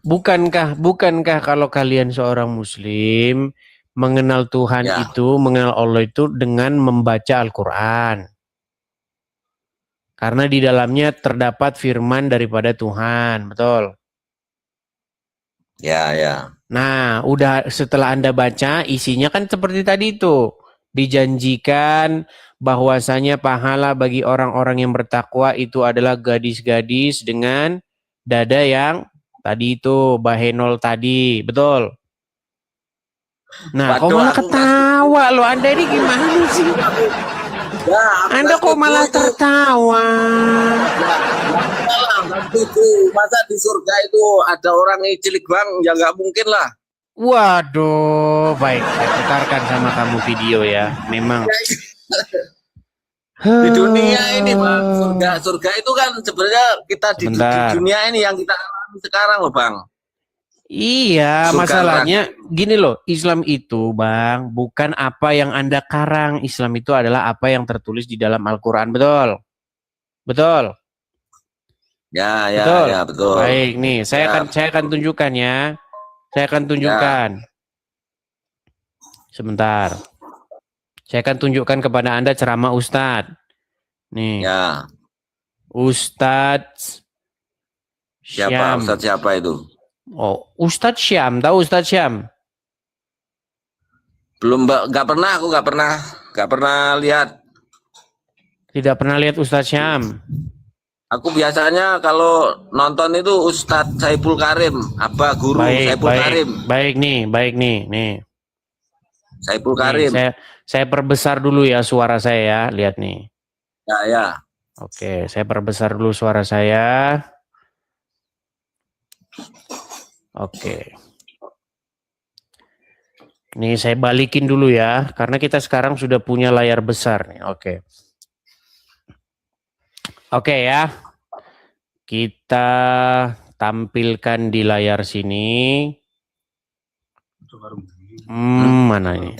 bukankah kalau kalian seorang muslim mengenal Tuhan itu, mengenal Allah itu dengan membaca Al-Quran. Karena di dalamnya terdapat firman daripada Tuhan, betul? Ya. Nah, udah setelah Anda baca, isinya kan seperti tadi itu. Dijanjikan bahwasanya pahala bagi orang-orang yang bertakwa itu adalah gadis-gadis dengan dada yang tadi itu, bahenol tadi, betul? Nah, kok malah ketawa loh, Anda ini gimana sih? Anda kok malah tertawa? Masa di surga itu ada orang yang cilik Bang? Ya nggak mungkin lah. Waduh, baik, saya putarkan sama kamu video ya. Memang di dunia ini Bang, surga itu kan sebenarnya kita di dunia ini yang kita alami sekarang loh Bang. Iya, masalahnya gini loh, Islam itu Bang, bukan apa yang Anda karang. Islam itu adalah apa yang tertulis di dalam Al-Quran, betul? Betul? Ya, betul. Baik, nih, saya akan tunjukkan ya. Saya akan tunjukkan. Sebentar. Saya akan tunjukkan kepada Anda ceramah Ustadz. Nih. Ya. Ustadz Syam. Ustadz siapa itu? Oh, Ustadz Syam, tahu Ustadz Syam? Belum, aku nggak pernah lihat. Tidak pernah lihat Ustadz Syam. Aku biasanya kalau nonton itu Ustadz Saiful Karim, guru Saiful Karim. Baik nih. Saiful Karim. Saya perbesar dulu ya suara saya ya, lihat nih. Ya. Oke, saya perbesar dulu suara saya. Oke. Nih saya balikin dulu ya, karena kita sekarang sudah punya layar besar nih. Oke ya. Kita tampilkan di layar sini. Mana ini?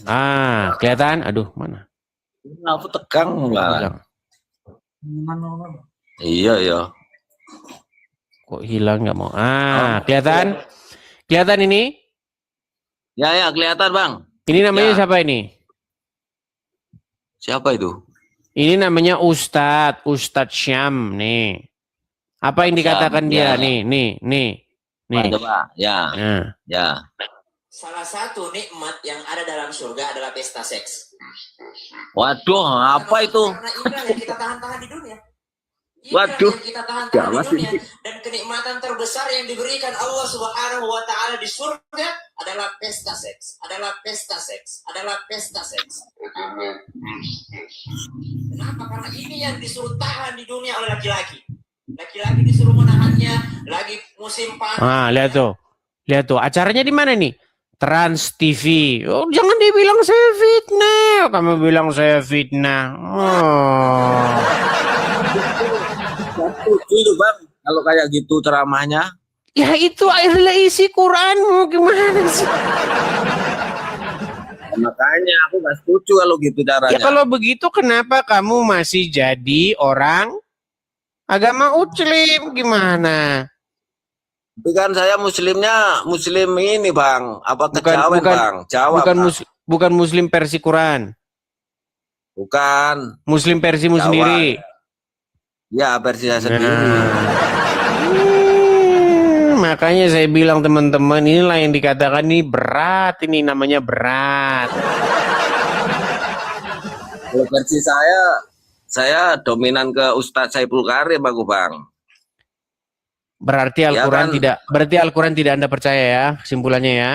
Kelihatan? Aduh, mana? Aku tegang lah. Iya. Kok hilang nggak mau? Kelihatan? Kelihatan ini? Ya, kelihatan Bang. Ini namanya siapa ini? Siapa itu? Ini namanya Ustadz Syam nih. Apa yang dikatakan dia? Nih. Coba, ya. Salah satu nikmat yang ada dalam surga adalah pesta seks. Waduh, apa itu? Karena inilah yang kita tahan-tahan di dunia. Waduh, yang kita tahan-tahan di dunia. Dan kenikmatan terbesar yang diberikan Allah Subhanahu wa Ta'ala di surga adalah pesta seks. Kenapa? Karena ini yang disuruh tahan di dunia oleh laki-laki. Laki-laki disuruh menahannya lagi musim panas. Lihat tuh. Acaranya di mana nih? Trans TV. Oh, jangan dibilang saya fitnah. Kamu bilang saya fitnah. Oh. Itu bang, kalau kayak gitu ceramahnya. Ya itu adalah isi Quranmu. Gimana sih? Makanya aku nggak setuju kalau gitu caranya. Ya kalau begitu kenapa kamu masih jadi orang agama Muslim? Gimana? Tapi kan saya muslimnya muslim ini bang, apa kejawen bang? Jawa bukan muslim versi Quran. Bukan. Muslim versimu Jawa. sendiri. Ya versi saya sendiri. Makanya saya bilang teman-teman, inilah yang dikatakan ini berat, ini namanya berat. Kalau versi saya dominan ke Ustadz Saiful Karim aku bang. Berarti Al-Quran tidak Anda percaya ya, kesimpulannya ya?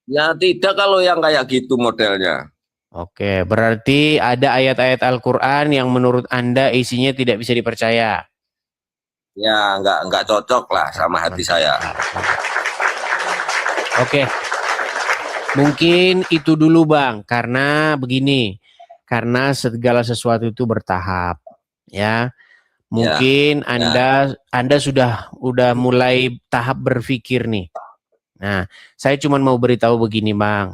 Ya tidak kalau yang kayak gitu modelnya. Oke, berarti ada ayat-ayat Al-Quran yang menurut Anda isinya tidak bisa dipercaya. Ya nggak cocok lah sama hati saya. Oke, mungkin itu dulu bang, karena begini, karena segala sesuatu itu bertahap, ya. Mungkin Anda sudah mulai tahap berpikir nih. Nah, saya cuma mau beritahu begini bang,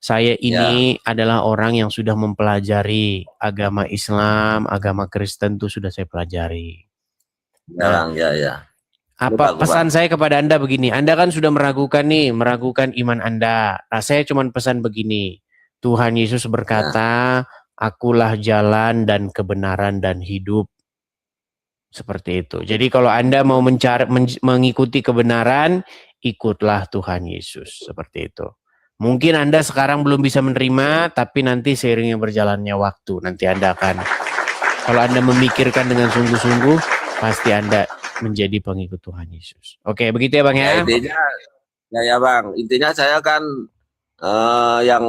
saya ini adalah orang yang sudah mempelajari agama Islam, agama Kristen itu sudah saya pelajari. Nah, apa pesan saya kepada Anda begini, Anda kan sudah meragukan iman Anda. Nah, saya cuma pesan begini, Tuhan Yesus berkata, akulah jalan dan kebenaran dan hidup. Seperti itu. Jadi kalau Anda mau mengikuti kebenaran, ikutlah Tuhan Yesus. Seperti itu. Mungkin Anda sekarang belum bisa menerima, tapi nanti seiringnya berjalannya waktu, nanti Anda akan, kalau Anda memikirkan dengan sungguh-sungguh, pasti Anda menjadi pengikut Tuhan Yesus. Oke, begitu ya Bang ya? Ya Bang, intinya saya kan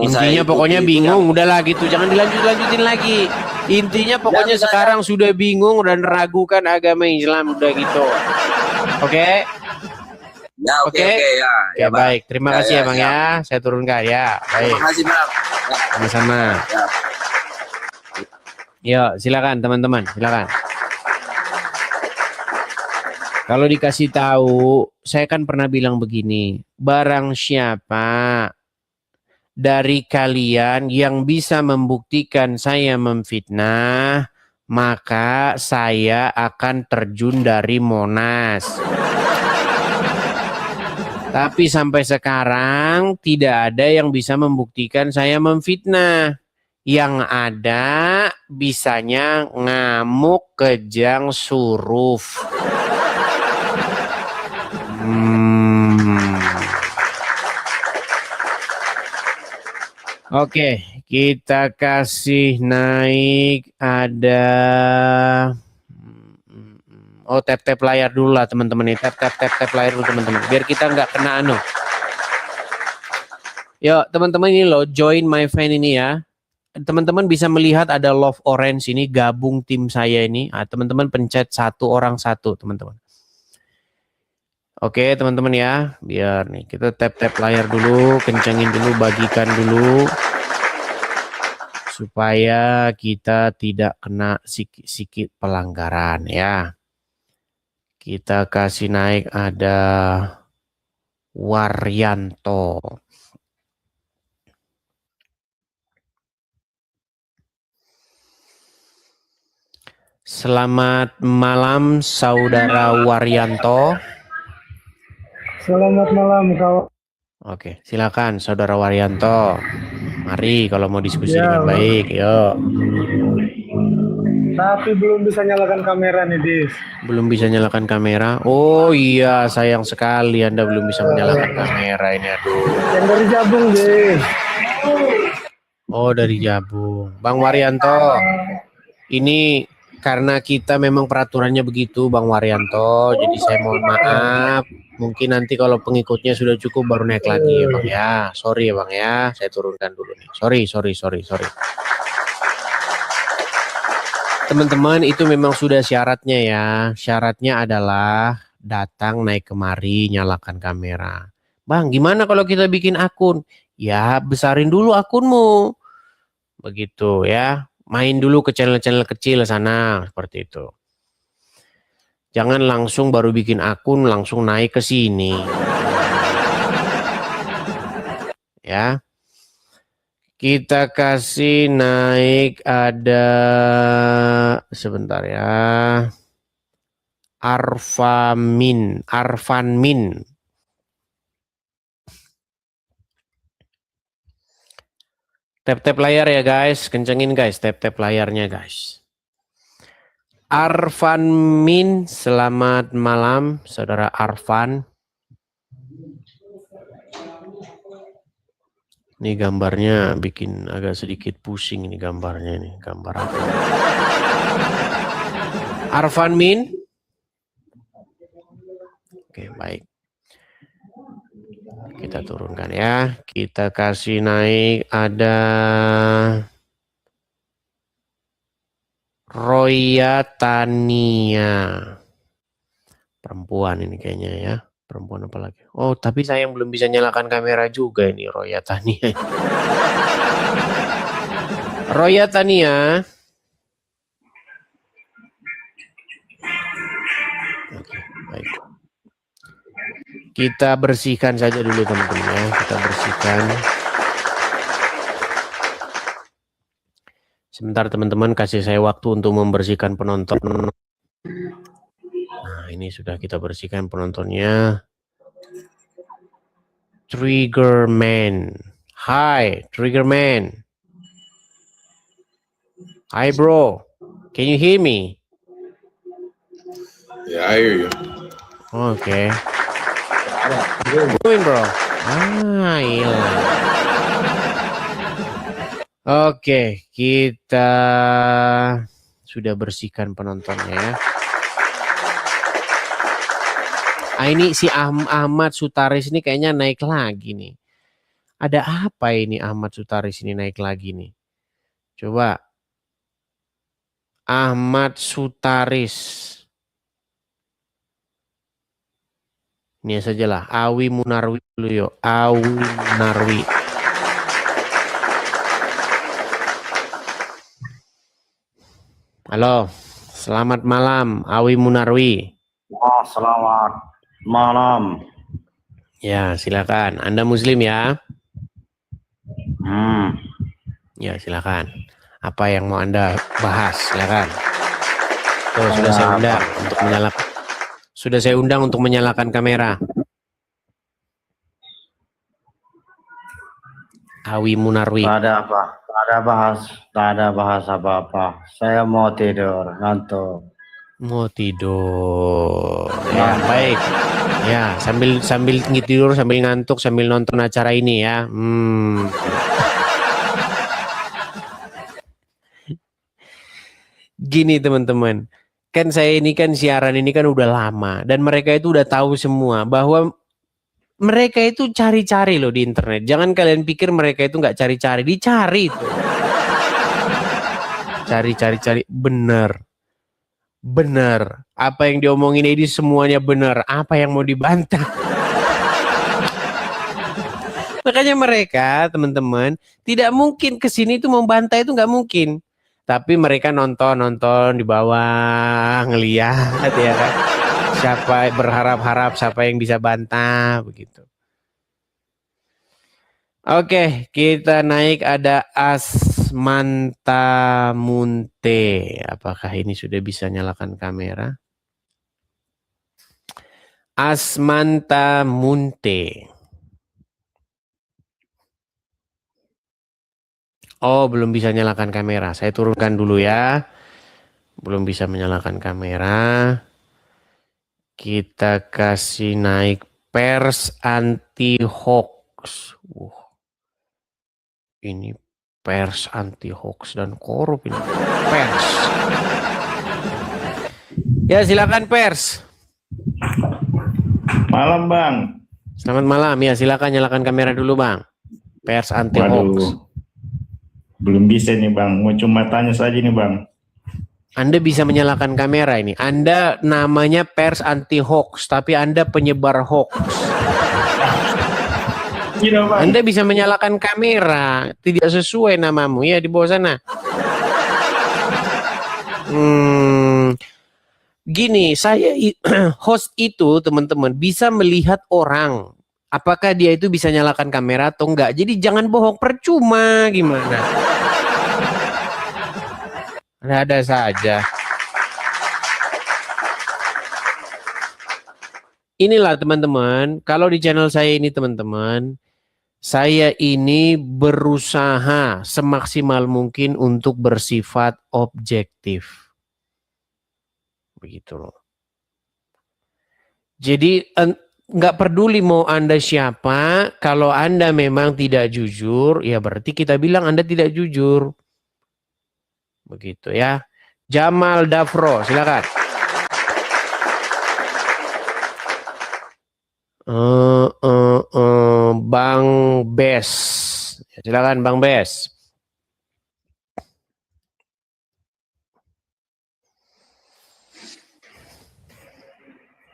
intinya pokoknya bingung, udahlah gitu, jangan dilanjutin lagi. Intinya pokoknya sekarang sudah bingung dan ragukan agama Islam, udah gitu. Oke? Ya, oke, ya baik. Terima kasih ya Bang ya. Saya turunkan ya. Baik. Terima kasih Bang. Sama-sama. Yuk, silakan teman-teman, silakan. Kalau dikasih tahu, saya kan pernah bilang begini, barang siapa dari kalian yang bisa membuktikan saya memfitnah, maka saya akan terjun dari Monas. Tapi sampai sekarang tidak ada yang bisa membuktikan saya memfitnah. Yang ada bisanya ngamuk, kejang, suruf. Oke, kita kasih naik ada tap layar dulu lah teman-teman, tap layar dulu teman-teman, biar kita nggak kena anu. Yuk teman-teman, ini loh join my fan ini ya. Teman-teman bisa melihat ada love orange ini, gabung tim saya ini. Teman-teman pencet 1 orang 1 teman-teman. Oke teman-teman ya, biar nih kita tap layar dulu, kencengin dulu, bagikan dulu supaya kita tidak kena sikit pelanggaran ya. Kita kasih naik ada Waryanto. Selamat malam Saudara Waryanto. Selamat malam kawan. Oke, silakan Saudara Waryanto. Mari kalau mau diskusi dengan baik, yuk. Tapi belum bisa nyalakan kamera nih, Dis. Belum bisa nyalakan kamera? Oh iya, sayang sekali Anda belum bisa menyalakan kamera ini, aduh. Yang dari Jabung, Dis. Oh, dari Jabung. Bang Waryanto, ini karena kita memang peraturannya begitu, Bang Waryanto. Jadi saya mohon maaf. Mungkin nanti kalau pengikutnya sudah cukup baru naik lagi ya Bang ya. Sorry ya Bang ya, saya turunkan dulu nih. Sorry. Teman-teman, itu memang sudah syaratnya ya. Syaratnya adalah datang naik kemari, nyalakan kamera. Bang, gimana kalau kita bikin akun? Ya, besarin dulu akunmu. Begitu ya. Main dulu ke channel-channel kecil sana, seperti itu. Jangan langsung baru bikin akun langsung naik ke sini. Ya. Kita kasih naik ada sebentar ya. Arfanmin. Tap-tap layar ya guys, kencengin guys, tap-tap layarnya guys. Arfanmin, selamat malam saudara Arfan. Ini gambarnya bikin agak sedikit pusing ini gambarnya ini, gambar apa? Arfanmin. Oke, baik. Kita turunkan ya. Kita kasih naik ada Roya Tania. Perempuan ini kayaknya ya. Perempuan apa lagi? Oh, tapi saya yang belum bisa nyalakan kamera juga ini Roya Tania. Roya Tania. Oke, baik. Kita bersihkan saja dulu teman-teman ya. Kita bersihkan. Sebentar teman-teman, kasih saya waktu untuk membersihkan penonton. Nah, ini sudah kita bersihkan penontonnya. Triggerman. Hi, Triggerman. Hi bro. Can you hear me? Yeah, I hear you. Okay. Doing bro. Iya. Oke, kita sudah bersihkan penontonnya ya. Ini si Ahmad Sutaris ini kayaknya naik lagi nih. Ada apa ini Ahmad Sutaris ini naik lagi nih? Coba. Ahmad Sutaris. Ini sajalah Awi Munarwi dulu yuk. Awi Munarwi. Halo, selamat malam Awi Munarwi. Oh, selamat malam. Ya, silakan. Anda Muslim ya? Ya, silakan. Apa yang mau Anda bahas? Silakan. Tuh, sudah saya undang untuk menyalakan. Sudah saya undang untuk menyalakan kamera. Awi Munarwi. Tak ada bahas apa-apa. Saya mau tidur, ngantuk. Mau tidur. Ya, baik. Ya, sambil tidur, sambil ngantuk, sambil nonton acara ini ya. Gini teman-teman. Kan saya ini kan siaran ini kan udah lama dan mereka itu udah tahu semua bahwa mereka itu cari-cari loh di internet. Jangan kalian pikir mereka itu nggak cari-cari, dicari itu. Cari. Bener. Apa yang diomongin ini semuanya benar. Apa yang mau dibantah? Makanya mereka teman-teman tidak mungkin kesini itu membantah itu nggak mungkin. Tapi mereka nonton di bawah ngeliat ya kan. Siapa berharap-harap siapa yang bisa bantah begitu. Oke, kita naik ada Asmanta Munte. Apakah ini sudah bisa nyalakan kamera? Asmanta Munte. Oh, belum bisa nyalakan kamera. Saya turunkan dulu ya. Belum bisa menyalakan kamera. Kita kasih naik pers anti hoax. Ini pers anti hoax dan korup ini. Pers. Ya, silakan pers. Malam, Bang. Selamat malam. Ya, silakan nyalakan kamera dulu, Bang. Pers anti hoax. Belum bisa nih Bang, mau cuma tanya saja nih Bang. Anda bisa menyalakan kamera ini. Anda namanya pers anti hoax, tapi Anda penyebar hoax. Anda bisa menyalakan kamera, tidak sesuai namamu ya di bawah sana. Gini, saya host itu teman-teman bisa melihat orang, apakah dia itu bisa nyalakan kamera atau enggak. Jadi jangan bohong, percuma gimana. Ada saja. Inilah teman-teman, kalau di channel saya ini teman-teman, saya ini berusaha semaksimal mungkin untuk bersifat objektif. Begitu loh. Jadi nggak peduli mau Anda siapa, kalau Anda memang tidak jujur, ya berarti kita bilang Anda tidak jujur. Begitu ya. Jamal Dafro, silakan. Bang Bes, silakan Bang Bes.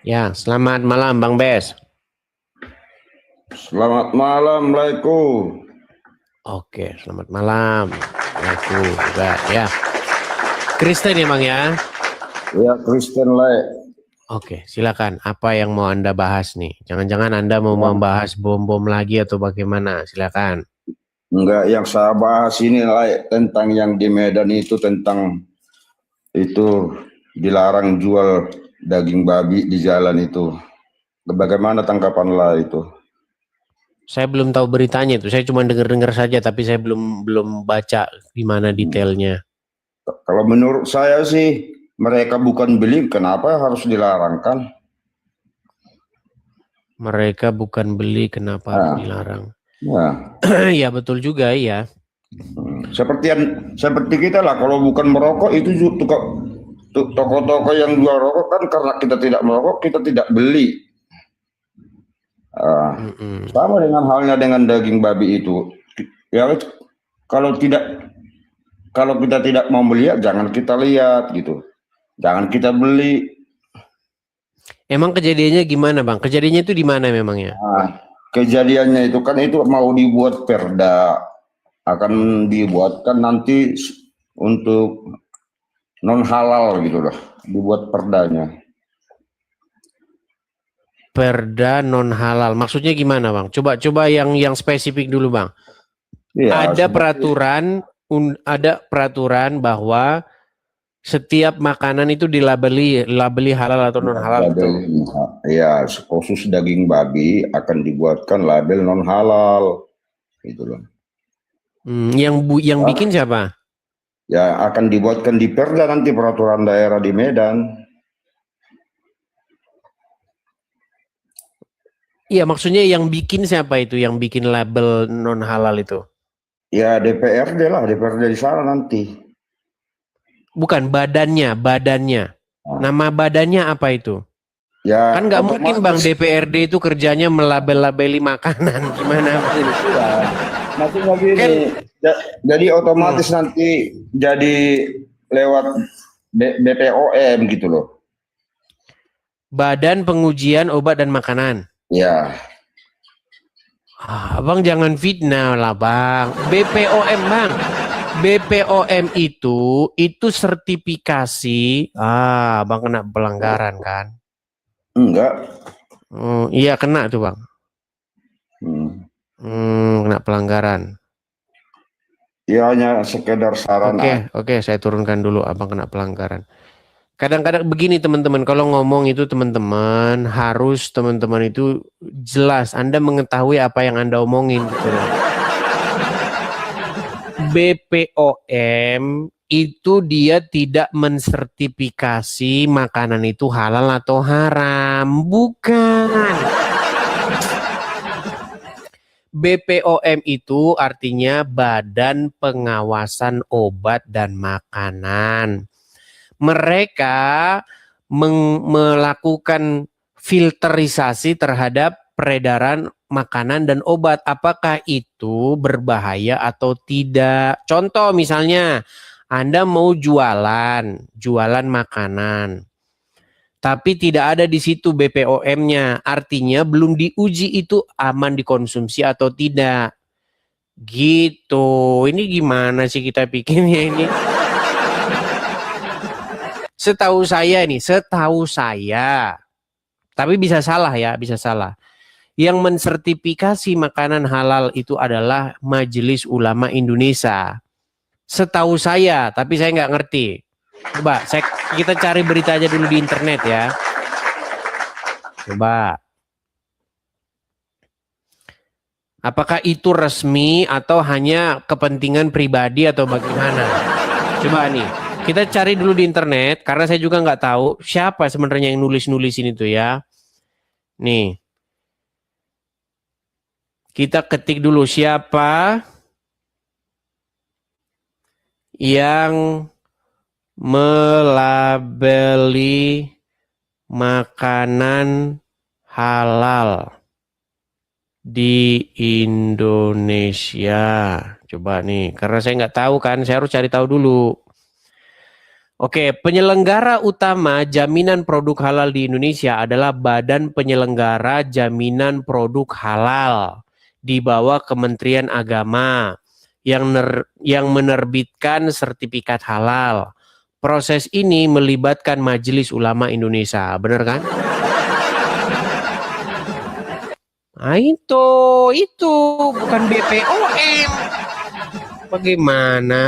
Ya, selamat malam Bang Bes. Selamat malam, Assalamualaikum. Oke, selamat malam. Assalamualaikum juga ya. Kristen ya Bang ya? Ya, Kristen lah. Oke, silakan. Apa yang mau Anda bahas nih? Jangan-jangan Anda mau membahas bom-bom lagi atau bagaimana? Silakan. Enggak, yang saya bahas ini lah tentang yang di Medan itu, tentang itu dilarang jual daging babi di jalan itu. Bagaimana tanggapan lah itu? Saya belum tahu beritanya itu. Saya cuma dengar-dengar saja, tapi saya belum baca gimana detailnya. Kalau menurut saya sih, mereka bukan beli, kenapa harus dilarangkan? Mereka bukan beli, kenapa harus dilarang? Ya. Ya betul juga ya. Seperti kita lah, kalau bukan merokok itu toko-toko yang jual rokok kan karena kita tidak merokok, kita tidak beli. Sama dengan halnya dengan daging babi itu. Ya, kalau kita tidak mau melihat, jangan kita lihat gitu. Jangan kita beli. Emang kejadiannya gimana Bang? Kejadiannya itu di mana memangnya? Nah, kejadiannya itu kan itu mau dibuat perda. Akan dibuatkan nanti untuk non halal gitu loh, dibuat perdanya. Perda non halal, maksudnya gimana Bang? Coba yang spesifik dulu Bang. Ya, ada peraturan bahwa setiap makanan itu dilabeli halal atau non halal. Ya, khusus daging babi akan dibuatkan label non halal, gitu loh. Yang bikin siapa? Ya, akan dibuatkan di perda nanti peraturan daerah di Medan. Iya, maksudnya yang bikin siapa itu? Yang bikin label non halal itu? Ya, DPRD lah, DPRD di sana nanti. Bukan badannya. Nama badannya apa itu? Ya, kan nggak mungkin Bang DPRD itu kerjanya melabel-labeli makanan. Gimana ini? Ya, maksudnya gini. Jadi otomatis nanti jadi lewat BPOM gitu loh. Badan Pengujian Obat dan Makanan. Ya. Abang jangan fitnah lah Bang. BPOM Bang. BPOM itu sertifikasi. Bang kena pelanggaran kan? Enggak. Iya kena tuh Bang. Kena pelanggaran. Ya hanya sekedar saran. Oke, saya turunkan dulu abang kena pelanggaran. Kadang-kadang begini teman-teman, kalau ngomong itu teman-teman harus teman-teman itu jelas, Anda mengetahui apa yang Anda omongin gitu. BPOM itu dia tidak mensertifikasi makanan itu halal atau haram, bukan. BPOM itu artinya Badan Pengawasan Obat dan Makanan. Mereka melakukan filterisasi terhadap peredaran makanan dan obat. Apakah itu berbahaya atau tidak? Contoh misalnya, Anda mau jualan makanan. Tapi tidak ada di situ BPOM-nya. Artinya belum diuji itu aman dikonsumsi atau tidak. Gitu. Ini gimana sih kita bikinnya ini? Setahu saya nih, setahu saya. Tapi bisa salah ya, bisa salah. Yang mensertifikasi makanan halal itu adalah Majelis Ulama Indonesia. Setahu saya, tapi saya nggak ngerti. Coba kita cari berita aja dulu di internet ya. Coba. Apakah itu resmi atau hanya kepentingan pribadi atau bagaimana? Coba nih, kita cari dulu di internet karena saya juga nggak tahu siapa sebenarnya yang nulis-nulisin itu ya. Nih. Kita ketik dulu siapa yang melabeli makanan halal di Indonesia. Coba nih, karena saya nggak tahu kan, saya harus cari tahu dulu. Oke, penyelenggara utama jaminan produk halal di Indonesia adalah Badan Penyelenggara Jaminan Produk Halal di bawah Kementerian Agama yang menerbitkan sertifikat halal. Proses ini melibatkan Majelis Ulama Indonesia, benar kan? Nah, itu bukan BPOM. Bagaimana?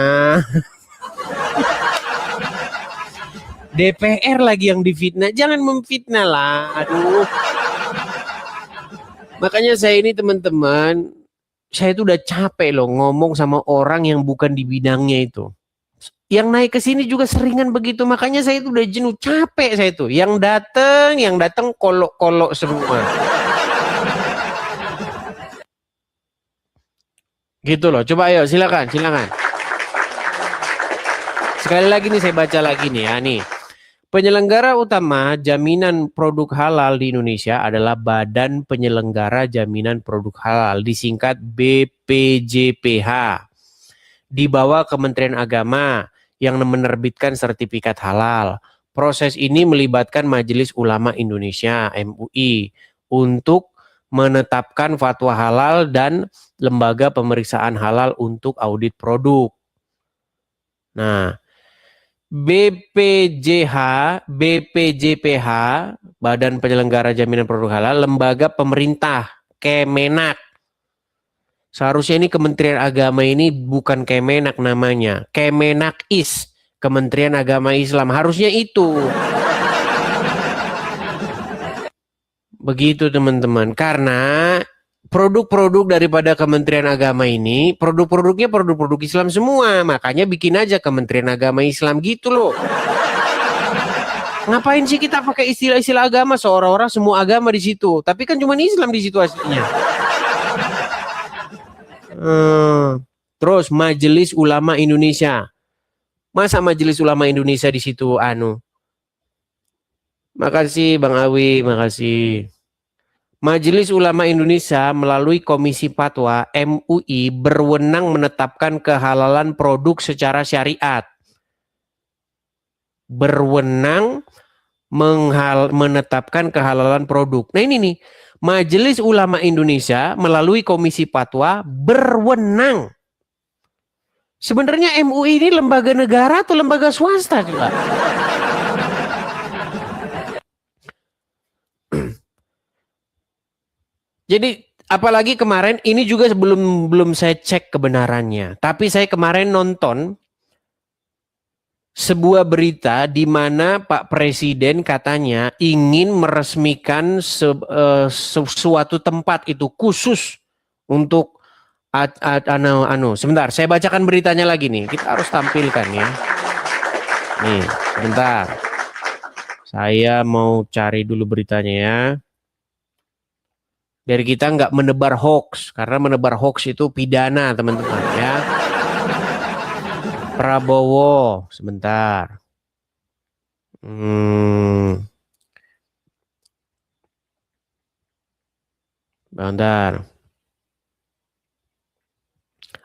DPR lagi yang difitnah, jangan memfitnah lah. Aduh. Makanya saya ini teman-teman, saya itu udah capek loh ngomong sama orang yang bukan di bidangnya itu. Yang naik ke sini juga seringan begitu, makanya saya itu udah jenuh, capek saya itu. Yang datang kolok-kolok semua. Gitu loh, coba ayo silakan. Sekali lagi nih saya baca lagi nih ya nih. Penyelenggara utama jaminan produk halal di Indonesia adalah Badan Penyelenggara Jaminan Produk Halal, disingkat BPJPH. Di bawah Kementerian Agama yang menerbitkan sertifikat halal. Proses ini melibatkan Majelis Ulama Indonesia (MUI) untuk menetapkan fatwa halal dan lembaga pemeriksaan halal untuk audit produk. Nah, BPJPH, Badan Penyelenggara Jaminan Produk Halal, lembaga pemerintah, Kemenak. Seharusnya ini Kementerian Agama ini bukan Kemenak namanya, Kemenakis, Kementerian Agama Islam. Harusnya itu. Begitu teman-teman, karena produk-produk daripada Kementerian Agama ini, produk-produknya produk-produk Islam semua. Makanya bikin aja Kementerian Agama Islam gitu loh. Ngapain sih kita pakai istilah-istilah agama seolah-olah semua agama di situ? Tapi kan cuma Islam di situ aslinya. Terus Majelis Ulama Indonesia. Masa Majelis Ulama Indonesia di situ Makasih Bang Awi, makasih. Majelis Ulama Indonesia melalui Komisi Fatwa MUI berwenang menetapkan kehalalan produk secara syariat. Berwenang menetapkan kehalalan produk. Nah ini nih, Majelis Ulama Indonesia melalui Komisi Fatwa berwenang. Sebenarnya MUI ini lembaga negara atau lembaga swasta juga? Jadi apalagi kemarin ini juga belum saya cek kebenarannya. Tapi saya kemarin nonton sebuah berita di mana Pak Presiden katanya ingin meresmikan suatu tempat itu khusus untuk sebentar, saya bacakan beritanya lagi nih. Kita harus tampilkan ya. Nih, sebentar. Saya mau cari dulu beritanya ya. Biar kita nggak menebar hoax, karena menebar hoax itu pidana teman-teman ya. Prabowo, sebentar. Bentar.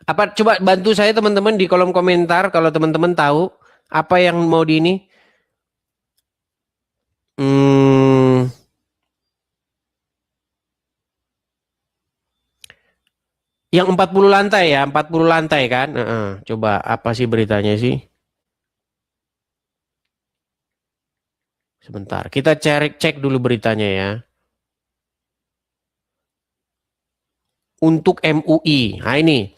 Apa coba bantu saya teman-teman di kolom komentar kalau teman-teman tahu apa yang mau di ini. Yang 40 lantai ya, 40 lantai kan? Coba apa sih beritanya sih? Sebentar, kita cek dulu beritanya ya. Untuk MUI. Nah ini,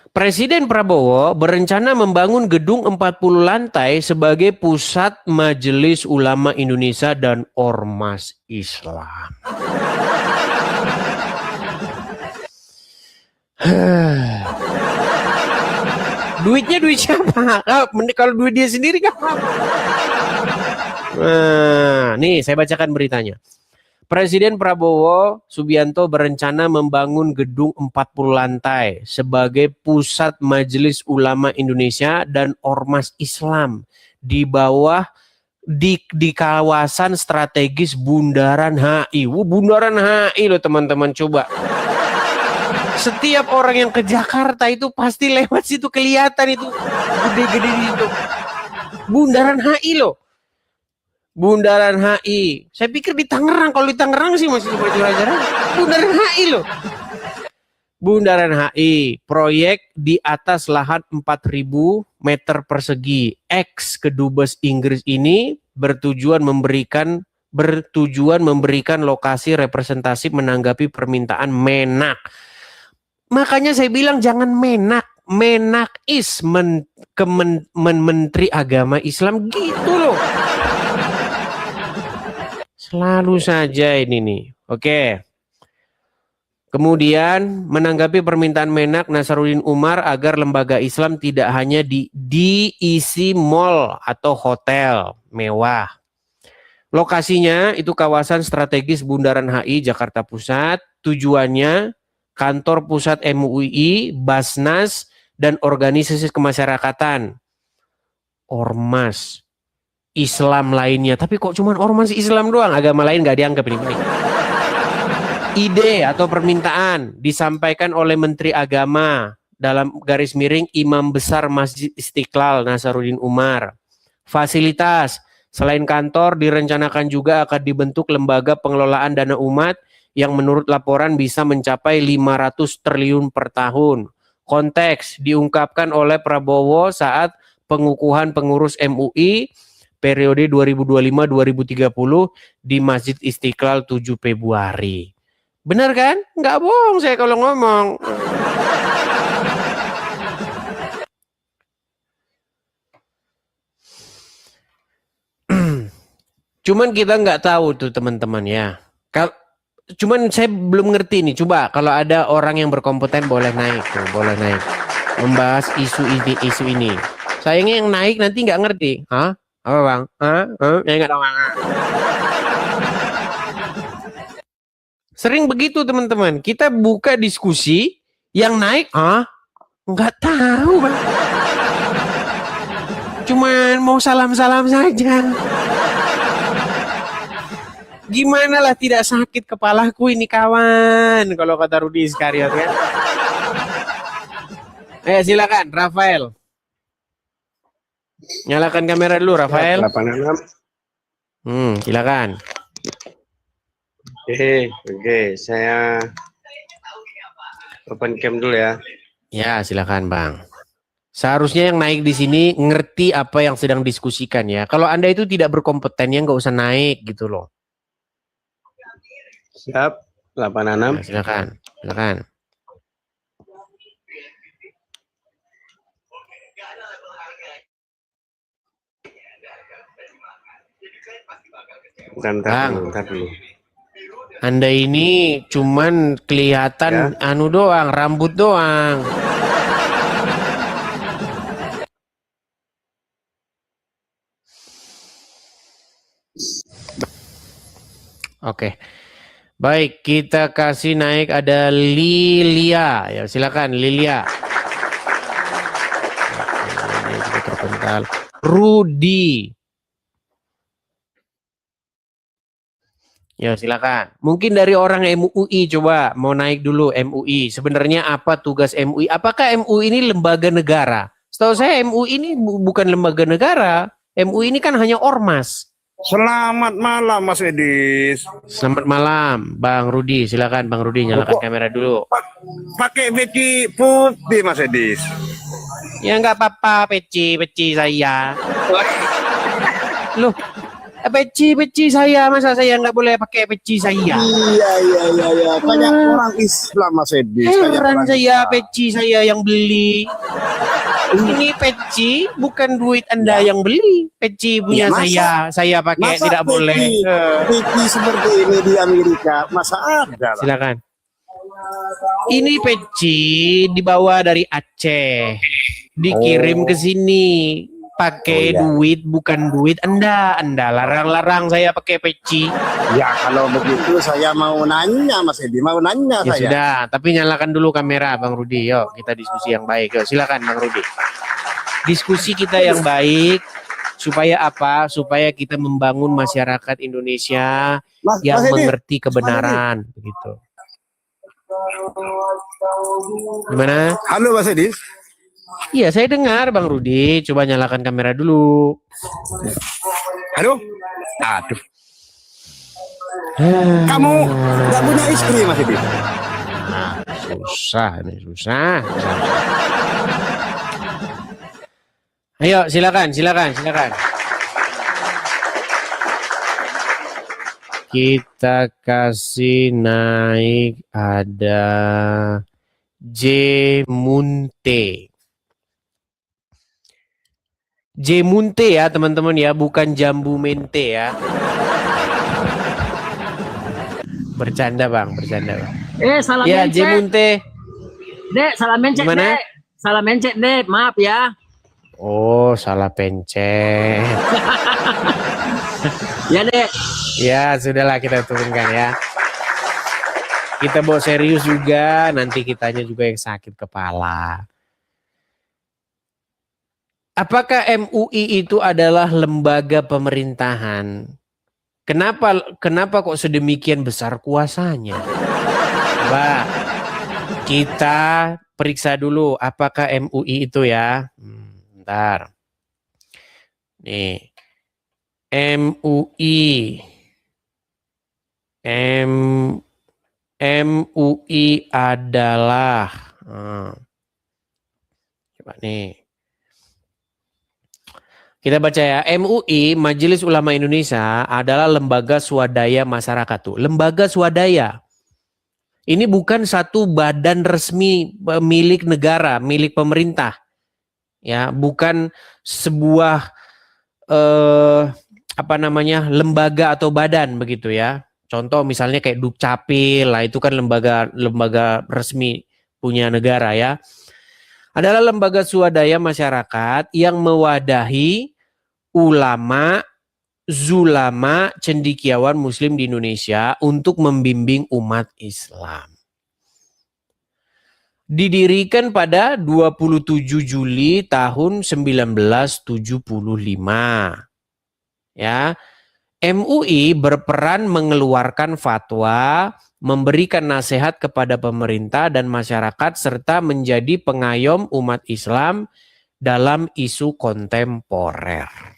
Presiden Prabowo berencana membangun gedung 40 lantai sebagai pusat Majelis Ulama Indonesia dan Ormas Islam. Duitnya duit siapa? Kalau duit dia sendiri kan? Nah, nih saya bacakan beritanya. Presiden Prabowo Subianto berencana membangun gedung 40 lantai sebagai pusat Majelis Ulama Indonesia dan Ormas Islam di kawasan strategis Bundaran HI. Bundaran HI loh teman-teman, coba. Setiap orang yang ke Jakarta itu pasti lewat situ, kelihatan itu gede-gede itu. Bundaran HI loh. Bundaran HI. Saya pikir di Tangerang. Kalau di Tangerang sih masih jarang. Bundaran HI loh. Bundaran HI. Proyek di atas lahan 4.000 meter persegi. Ex kedubes Inggris ini bertujuan memberikan lokasi representatif menanggapi permintaan Menak. Makanya saya bilang jangan Menak. Menakis Menteri Agama Islam gitu loh. Selalu saja ini nih. Oke. Kemudian menanggapi permintaan Menak Nasaruddin Umar agar lembaga Islam tidak hanya diisi mall atau hotel mewah. Lokasinya itu kawasan strategis Bundaran HI Jakarta Pusat. Tujuannya kantor pusat MUI, Basnas, dan organisasi kemasyarakatan. Ormas Islam lainnya, tapi kok cuman ormas Islam doang, agama lain nggak dianggap ini. Ide atau permintaan disampaikan oleh Menteri Agama dalam garis miring Imam Besar Masjid Istiqlal Nasaruddin Umar. Fasilitas, selain kantor direncanakan juga akan dibentuk lembaga pengelolaan dana umat yang menurut laporan bisa mencapai 500 triliun per tahun. Konteks diungkapkan oleh Prabowo saat pengukuhan pengurus MUI periode 2025-2030 di Masjid Istiqlal 7 Februari. Benar kan? Nggak bohong saya kalau ngomong. Cuman kita nggak tahu tuh teman-teman ya. Cuman saya belum ngerti nih. Coba kalau ada orang yang berkompeten boleh naik tuh, boleh naik. Membahas isu ini. Sayangnya yang naik nanti nggak ngerti. Hah? Apa bang? Ya nggak tahu. Sering begitu teman-teman. Kita buka diskusi, yang naik, nggak tahu bang. Cuman mau salam-salam saja. Gimana lah tidak sakit kepalaku ini kawan, kalau kata Rudi Iskariot kan. Silakan Rafael. Nyalakan kamera dulu Rafael. 86. Silakan. Oke, saya open cam dulu ya. Ya, silakan Bang. Seharusnya yang naik di sini ngerti apa yang sedang diskusikan ya. Kalau Anda itu tidak berkompeten ya nggak usah naik gitu loh. Siap, 86. Ya, silakan. Bentar dulu. Anda ini cuman kelihatan Ya. doang, rambut doang. Oke. Baik, kita kasih naik ada Lilia. Ya, silakan Lilia. Oke, ini juga terpental. Rudi. Ya silakan. Mungkin dari orang MUI coba mau naik dulu MUI. Sebenarnya apa tugas MUI? Apakah MUI ini lembaga negara? Setahu saya MUI ini bukan lembaga negara. MUI ini kan hanya ormas. Selamat malam Mas Edis. Selamat malam, Bang Rudi. Silakan Bang Rudi, nyalakan kamera dulu. Pakai peci putih Mas Edis. Ya nggak apa-apa, peci saya. Loh, peci saya, masa saya nggak boleh pakai peci saya? Iya. Banyak orang Islam Mas Edis. Heran saya, peci saya yang beli. Ini peci bukan duit Anda yang beli. Peci punya saya pakai, tidak boleh. Peci seperti ini di Amerika, masa ada? Silakan. Ini peci dibawa dari Aceh, dikirim ke sini. Pakai duit bukan duit Anda larang-larang saya pakai peci. Ya kalau begitu saya mau nanya Mas Edi, mau nanya Ya saya. sudah, tapi nyalakan dulu kamera Bang Rudi. Yuk kita diskusi yang baik. Yuk silakan Bang Rudi. Diskusi kita yang baik supaya apa? Supaya kita membangun masyarakat Indonesia yang mengerti kebenaran, begitu. Gimana? Halo Mas Edi. Iya, saya dengar Bang Rudi. Coba nyalakan kamera dulu. Halo. Aduh. Kamu nggak punya istri Mas Edi? Susah nih, susah. Ayo, silakan. Kita kasih naik ada Jemunte. Jemunte ya teman-teman ya, bukan jambu mente ya. Bercanda Bang. Salah Ya, mencet. Jemunte. Dek, salah mencet, Gimana? Dek. Salah mencet, Dek. Maaf ya. Oh, salah pencet. Ya, Dek. Ya, sudahlah kita turunkan ya. Kita bawa serius juga, nanti kitanya juga yang sakit kepala. Apakah MUI itu adalah lembaga pemerintahan? Kenapa kok sedemikian besar kuasanya? Coba kita periksa dulu apakah MUI itu ya. Bentar. Nih. MUI adalah coba nih. Kita baca ya, MUI, Majelis Ulama Indonesia adalah lembaga swadaya masyarakat tuh. Lembaga swadaya. Ini bukan satu badan resmi milik negara, milik pemerintah. Ya, bukan sebuah lembaga atau badan begitu ya. Contoh misalnya kayak Dukcapil lah, itu kan lembaga resmi punya negara ya. Adalah lembaga swadaya masyarakat yang mewadahi ulama, zulama, cendekiawan muslim di Indonesia untuk membimbing umat Islam. Didirikan pada 27 Juli tahun 1975. Ya. MUI berperan mengeluarkan fatwa, memberikan nasihat kepada pemerintah dan masyarakat serta menjadi pengayom umat Islam dalam isu kontemporer.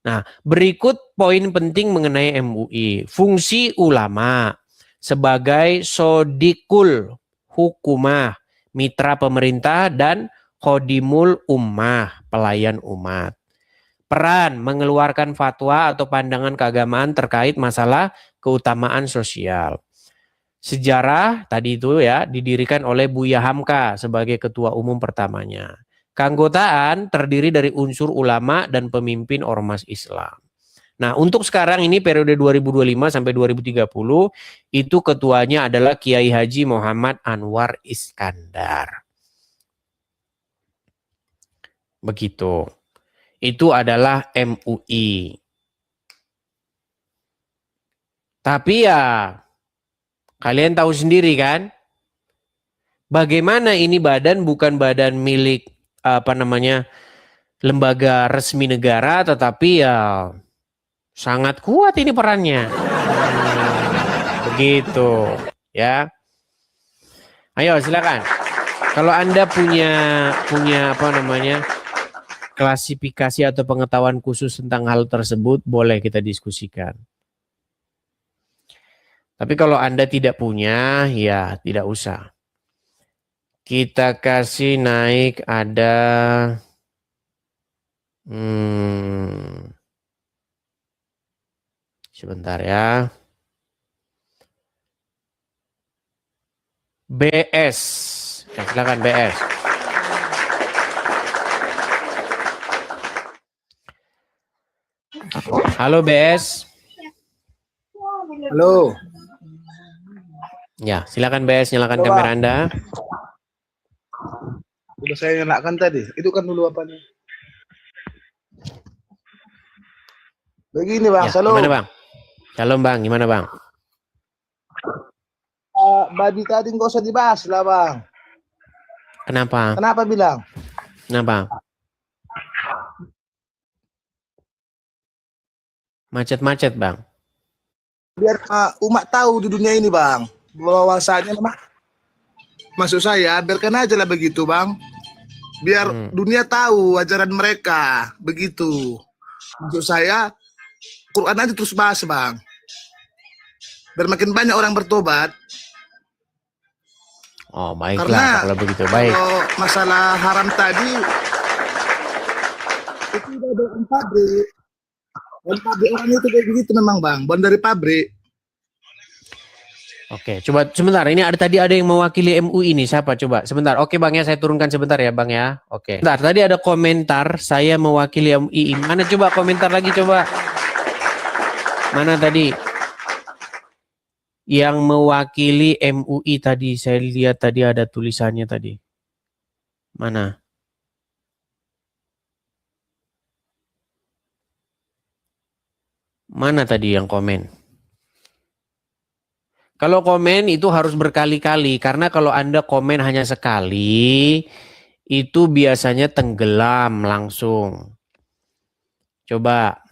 Nah, berikut poin penting mengenai MUI. Fungsi ulama sebagai sodikul hukumah, mitra pemerintah, dan khodimul ummah, pelayan umat. Peran mengeluarkan fatwa atau pandangan keagamaan terkait masalah keutamaan sosial. Sejarah tadi itu ya didirikan oleh Buya Hamka sebagai ketua umum pertamanya. Keanggotaan terdiri dari unsur ulama dan pemimpin ormas Islam. Nah, untuk sekarang ini periode 2025 sampai 2030 itu ketuanya adalah Kiai Haji Muhammad Anwar Iskandar. Begitu. Itu adalah MUI. Tapi ya kalian tahu sendiri kan, bagaimana ini badan bukan badan milik lembaga resmi negara, tetapi ya sangat kuat ini perannya. Begitu ya. Ayo silakan. Kalau Anda punya klasifikasi atau pengetahuan khusus tentang hal tersebut, boleh kita diskusikan. Tapi kalau Anda tidak punya, ya tidak usah. Kita kasih naik ada sebentar ya. BS. Ya, silakan BS. Halo BS. Halo. Ya, silakan BS, nyalakan kamera Anda. Udah saya nyalakan tadi. Itu kan dulu apanya? Begini Bang, Ya, halo. gimana Bang? Shalom Bang, gimana Bang? Babi tadi nggak usah dibahas lah Bang. Kenapa? Kenapa bilang? Kenapa? Macet-macet Bang. Biar umat tahu di dunia ini Bang. Bahwasanya maksud saya biarkan aja lah begitu Bang. Biar dunia tahu ajaran mereka begitu. Maksud saya Quran aja terus bahas Bang. Biar makin banyak orang bertobat. Oh baiklah Karena kalau begitu baik. Kalau masalah haram tadi itu udah dari pabrik. Dan pabrik orang itu kayak begitu memang Bang. Bukan dari pabrik. Oke, coba sebentar. Ini tadi ada yang mewakili MUI ini. Siapa? Coba sebentar. Oke Bang ya, saya turunkan sebentar ya Bang ya. Oke. Sebentar, tadi ada komentar saya mewakili MUI. Mana coba komentar lagi coba. Mana tadi? Yang mewakili MUI tadi. Saya lihat tadi ada tulisannya tadi. Mana? Mana tadi yang komen? Kalau komen itu harus berkali-kali, karena kalau Anda komen hanya sekali, itu biasanya tenggelam langsung. Coba.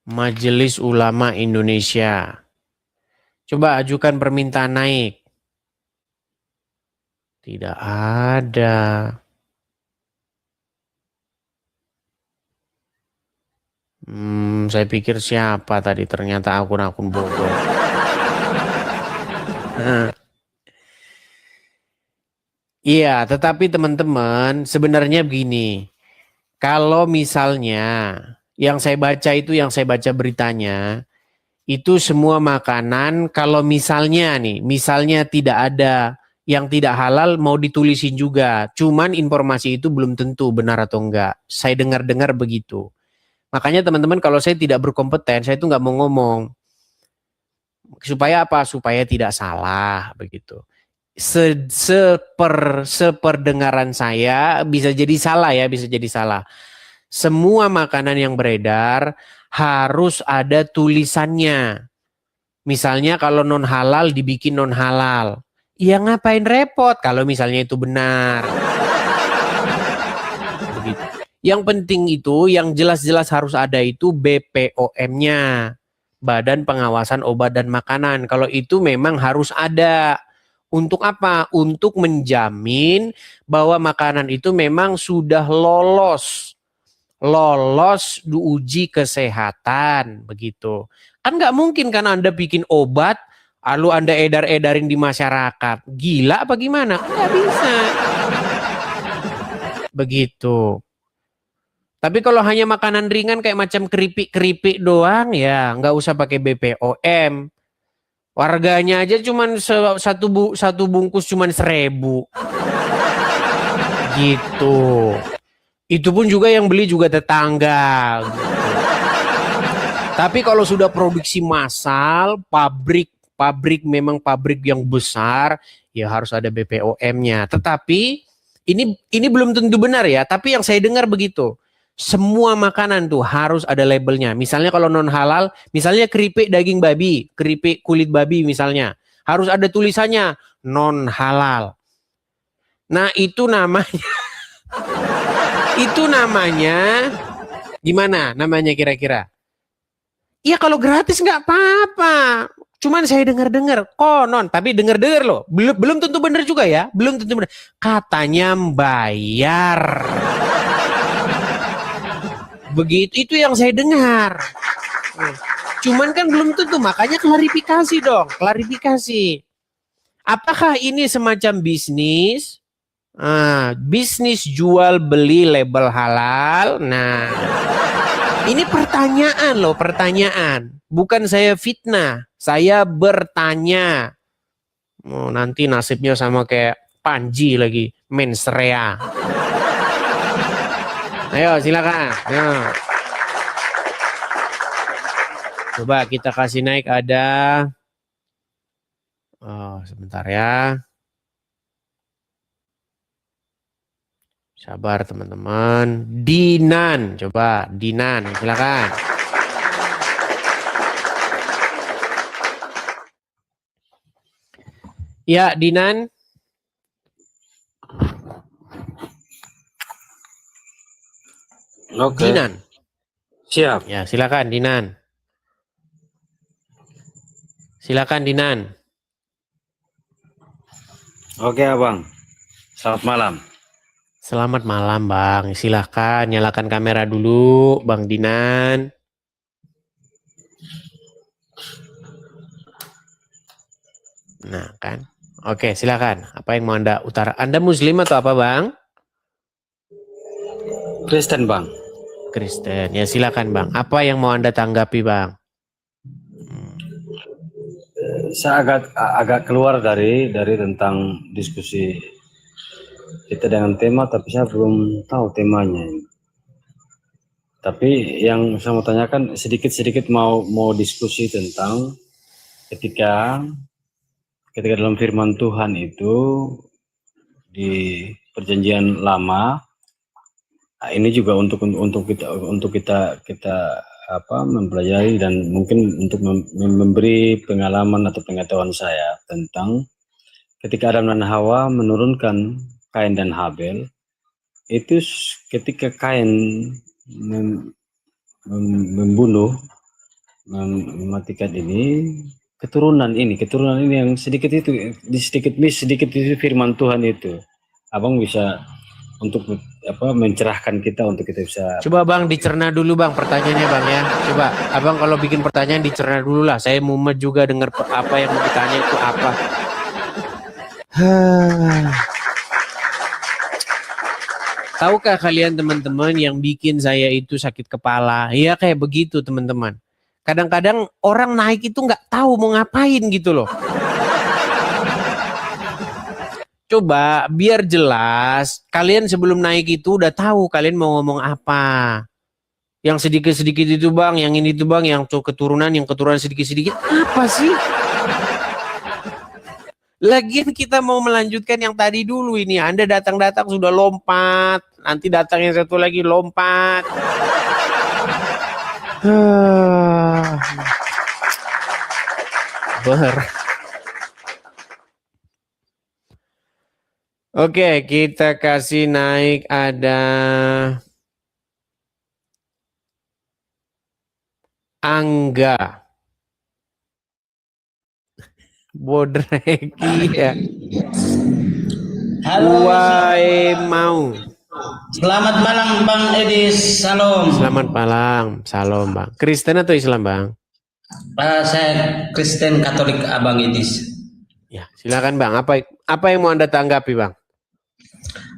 Majelis Ulama Indonesia. Coba ajukan permintaan naik. Tidak ada. Saya pikir siapa tadi, ternyata akun-akun bodoh. Iya, tetapi teman-teman sebenarnya begini. Kalau misalnya yang saya baca beritanya, itu semua makanan kalau misalnya tidak ada yang tidak halal mau ditulisin juga. Cuman informasi itu belum tentu benar atau enggak. Saya dengar-dengar begitu. Makanya teman-teman kalau saya tidak berkompeten, saya itu nggak mau ngomong. Supaya apa? Supaya tidak salah begitu. Seperdengaran saya bisa jadi salah ya, bisa jadi salah. Semua makanan yang beredar harus ada tulisannya. Misalnya kalau non halal dibikin non halal. Ya ngapain repot kalau misalnya itu benar. Begitu. Yang penting itu yang jelas-jelas harus ada itu BPOM-nya. Badan Pengawasan Obat dan Makanan. Kalau itu memang harus ada. Untuk apa? Untuk menjamin bahwa makanan itu memang sudah lolos diuji kesehatan begitu. Kan nggak mungkin kan Anda bikin obat lalu Anda edar-edarin di masyarakat. Gila apa gimana? Nggak bisa. Begitu. Tapi kalau hanya makanan ringan kayak macam keripik-keripik doang ya nggak usah pakai BPOM. Warganya aja cuman satu bungkus cuman 1.000. Gitu. Itu pun juga yang beli juga tetangga. Gitu. Tapi kalau sudah produksi massal, pabrik memang pabrik yang besar, ya harus ada BPOM-nya. Tetapi ini belum tentu benar ya. Tapi yang saya dengar begitu. Semua makanan tuh harus ada labelnya. Misalnya kalau non halal, misalnya keripik daging babi, keripik kulit babi misalnya, harus ada tulisannya non halal. Nah itu namanya, itu namanya gimana namanya kira-kira? Iya kalau gratis nggak apa-apa. Cuman saya dengar-dengar konon, tapi dengar-dengar loh. Belum tentu benar juga ya. Belum tentu benar. Katanya bayar. Begitu itu yang saya dengar. Cuman kan belum tentu, makanya klarifikasi dong, klarifikasi. Apakah ini semacam bisnis? Bisnis jual beli label halal. Nah, ini pertanyaan loh, pertanyaan. Bukan saya fitnah, saya bertanya. Nanti nasibnya sama kayak Panji lagi, mensrea. Ayo silakan. Ayo. Coba kita kasih naik ada. Oh, sebentar ya. Sabar teman-teman. Dinan, coba Dinan, silakan. Ya, Dinan. Oke. Dinan. Siap. Ya, silakan Dinan. Silakan Dinan. Oke, Abang. Selamat malam. Selamat malam, Bang. Silakan nyalakan kamera dulu, Bang Dinan. Nah, kan. Oke, silakan. Apa yang mau Anda utara? Anda Muslim atau apa, Bang? Kristen, Bang. Kristen. Ya, silakan, Bang. Apa yang mau Anda tanggapi, Bang? Saya agak keluar dari tentang diskusi kita dengan tema, tapi saya belum tahu temanya. Tapi yang saya mau tanyakan sedikit mau diskusi tentang ketika dalam firman Tuhan itu di Perjanjian Lama, ini juga untuk kita mempelajari dan mungkin untuk memberi pengalaman atau pengetahuan saya tentang ketika Adam dan Hawa menurunkan Kain dan Habel, itu ketika Kain mematikan keturunan ini yang sedikit itu firman Tuhan itu. Abang bisa untuk mencerahkan kita untuk kita bisa. Coba Bang dicerna dulu Bang pertanyaannya Bang ya. Coba Abang kalau bikin pertanyaan dicerna dulu lah. Saya mumet juga dengar apa yang mau ditanya itu apa. Tahukah kalian teman-teman yang bikin saya itu sakit kepala? Ya kayak begitu teman-teman. Kadang-kadang orang naik itu nggak tahu mau ngapain gitu loh. Coba biar jelas, kalian sebelum naik itu udah tahu kalian mau ngomong apa. Yang sedikit-sedikit itu Bang, yang ini itu Bang, yang keturunan sedikit-sedikit. Apa sih? Lagian kita mau melanjutkan yang tadi dulu ini. Anda datang-datang sudah lompat. Nanti datang yang satu lagi lompat. Oke, kita kasih naik ada Angga. Bodreki ya. Halo. Mau. Selamat malam Bang Edis. Salam. Selamat malam. Salam Bang. Kristen atau Islam Bang? Saya Kristen Katolik Abang Edis. Ya, silakan Bang. Apa yang mau Anda tanggapi Bang?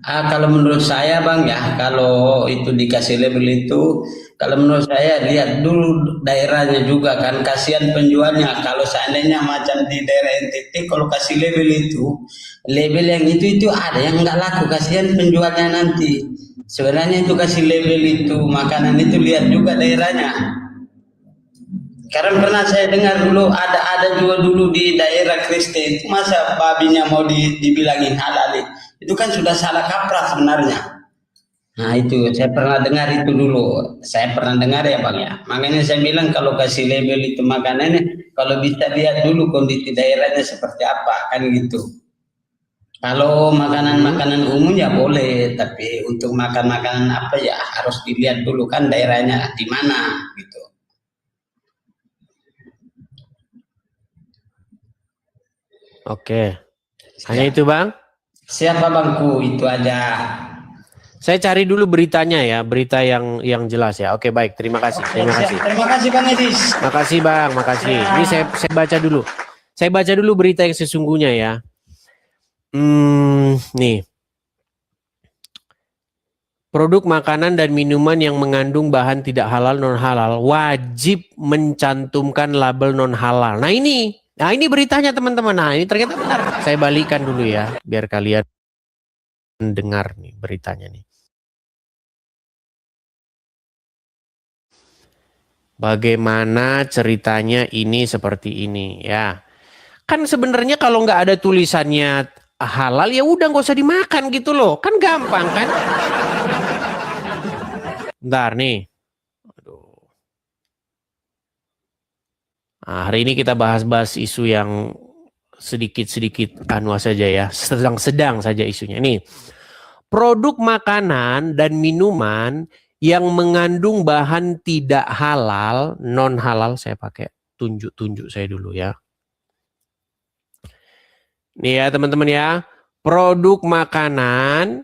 Kalau menurut saya Bang ya, kalau itu dikasih label itu, kalau menurut saya lihat dulu daerahnya juga kan, kasihan penjualnya. Kalau seandainya macam di daerah NTT, kalau kasih label itu, label yang itu ada yang nggak laku, kasihan penjualnya nanti. Sebenarnya itu kasih label itu, makanan itu lihat juga daerahnya. Karena pernah saya dengar dulu ada juga dulu di daerah Kristen itu masa babinya mau dibilangin halal. Itu kan sudah salah kaprah sebenarnya. Nah itu saya pernah dengar itu dulu. Saya pernah dengar ya Bang ya. Makanya saya bilang kalau kasih label itu makanannya, kalau bisa lihat dulu kondisi daerahnya seperti apa kan gitu. Kalau makanan-makanan umum ya boleh, tapi untuk makan-makanan apa ya harus dilihat dulu kan daerahnya di mana gitu. Oke. Hanya itu, Bang? Siapa Bangku? Itu aja. Saya cari dulu beritanya ya, berita yang jelas ya. Oke, baik. Terima kasih. Terima kasih. Terima kasih Bang Edis. Makasih, Bang. Makasih. Ini saya baca dulu. Saya baca dulu berita yang sesungguhnya ya. Nih. Produk makanan dan minuman yang mengandung bahan tidak halal non halal wajib mencantumkan label non halal. Nah ini beritanya teman-teman. Nah ini ternyata benar. Saya balikan dulu ya, biar kalian dengar nih beritanya nih. Bagaimana ceritanya ini seperti ini ya? Kan sebenarnya kalau nggak ada tulisannya halal ya udah nggak usah dimakan gitu loh. Kan gampang kan? Bentar nih. Aduh. Nah, hari ini kita bahas-bahas isu yang sedikit-sedikit saja ya. Sedang saja isunya. Nih. Produk makanan dan minuman yang mengandung bahan tidak halal, non halal, saya pakai tunjuk saya dulu ya. Nih ya teman-teman ya. Produk makanan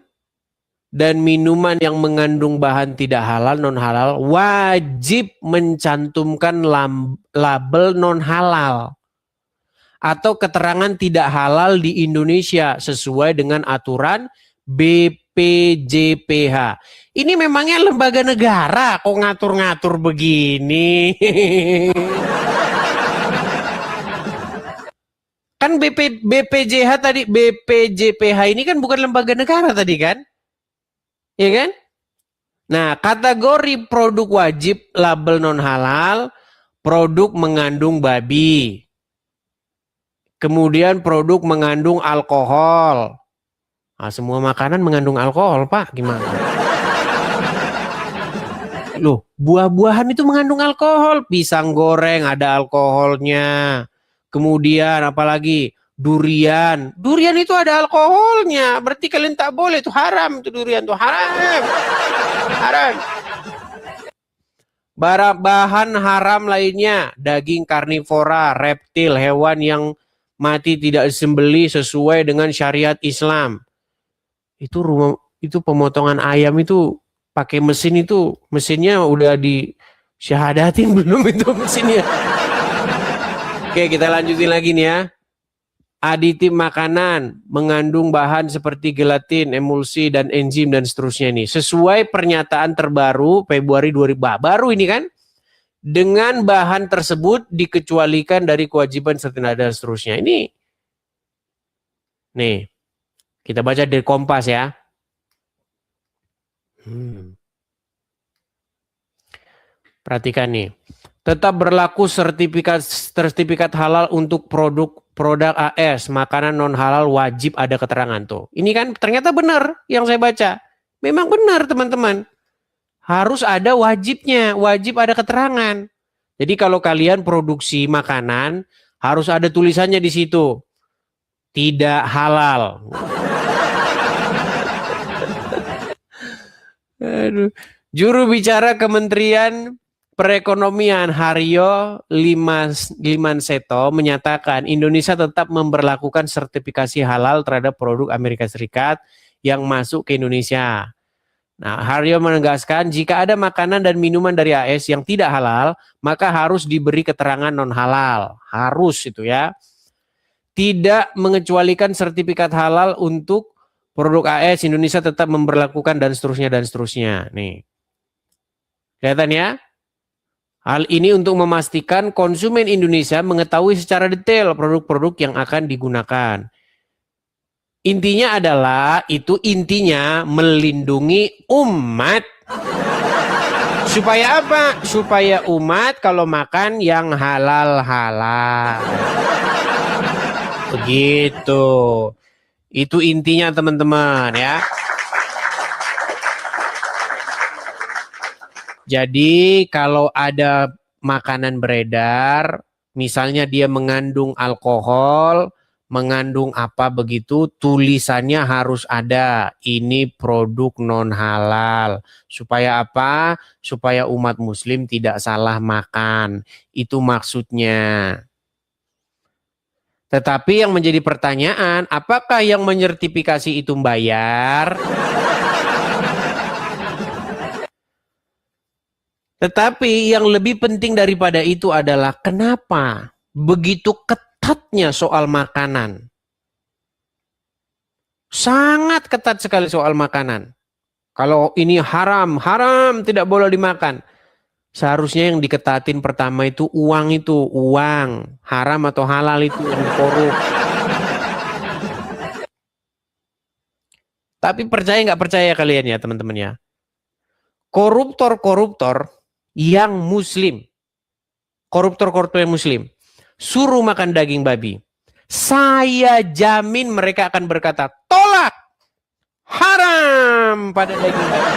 dan minuman yang mengandung bahan tidak halal, non halal, wajib mencantumkan label non halal atau keterangan tidak halal di Indonesia sesuai dengan aturan BPJPH. Ini memangnya lembaga negara kok ngatur-ngatur begini? Kan BPJPH ini kan bukan lembaga negara tadi kan? Ya kan? Nah, kategori produk wajib label non halal, produk mengandung babi. Kemudian produk mengandung alkohol. Nah, semua makanan mengandung alkohol, Pak. Gimana? Loh, buah-buahan itu mengandung alkohol. Pisang goreng ada alkoholnya. Kemudian apalagi? Durian itu ada alkoholnya, berarti kalian tak boleh, itu haram, itu durian itu haram. Bahan haram lainnya, daging karnivora, reptil, hewan yang mati tidak disembelih sesuai dengan syariat Islam. Itu pemotongan ayam itu pakai mesin itu, mesinnya udah disyahadatin belum itu mesinnya? Oke, kita lanjutin lagi nih ya. Aditif makanan mengandung bahan seperti gelatin, emulsi, dan enzim dan seterusnya ini. Sesuai pernyataan terbaru Februari 2000, baru ini kan, dengan bahan tersebut dikecualikan dari kewajiban dan seterusnya. Ini, nih, kita baca dari Kompas ya. Perhatikan nih. Tetap berlaku sertifikat halal untuk produk AS, makanan non halal wajib ada keterangan tuh. Ini kan ternyata benar yang saya baca. Memang benar teman-teman. Harus ada wajibnya, wajib ada keterangan. Jadi kalau kalian produksi makanan harus ada tulisannya di situ. Tidak halal. Aduh. Juru bicara Kementerian Perekonomian Haryo Limanseto menyatakan Indonesia tetap memberlakukan sertifikasi halal terhadap produk Amerika Serikat yang masuk ke Indonesia. Nah, Haryo menegaskan jika ada makanan dan minuman dari AS yang tidak halal, maka harus diberi keterangan non halal. Harus itu ya. Tidak mengecualikan sertifikat halal untuk produk AS, Indonesia tetap memberlakukan dan seterusnya. Nih. Kelihatan ya? Hal ini untuk memastikan konsumen Indonesia mengetahui secara detail produk-produk yang akan digunakan. Intinya adalah, intinya melindungi umat. Supaya apa? Supaya umat kalau makan yang halal-halal. Begitu. Itu intinya teman-teman ya. Jadi kalau ada makanan beredar, misalnya dia mengandung alkohol, mengandung apa begitu, tulisannya harus ada. Ini produk non halal. Supaya apa? Supaya umat muslim tidak salah makan. Itu maksudnya. Tetapi yang menjadi pertanyaan, apakah yang menyertifikasi itu bayar? Tetapi yang lebih penting daripada itu adalah kenapa begitu ketatnya soal makanan. Sangat ketat sekali soal makanan. Kalau ini haram, haram, tidak boleh dimakan. Seharusnya yang diketatin pertama itu uang, haram atau halal itu yang korup. Tapi percaya nggak percaya kalian ya teman-teman ya, koruptor yang muslim, koruptor yang muslim, suruh makan daging babi, saya jamin mereka akan berkata tolak, haram pada daging babi.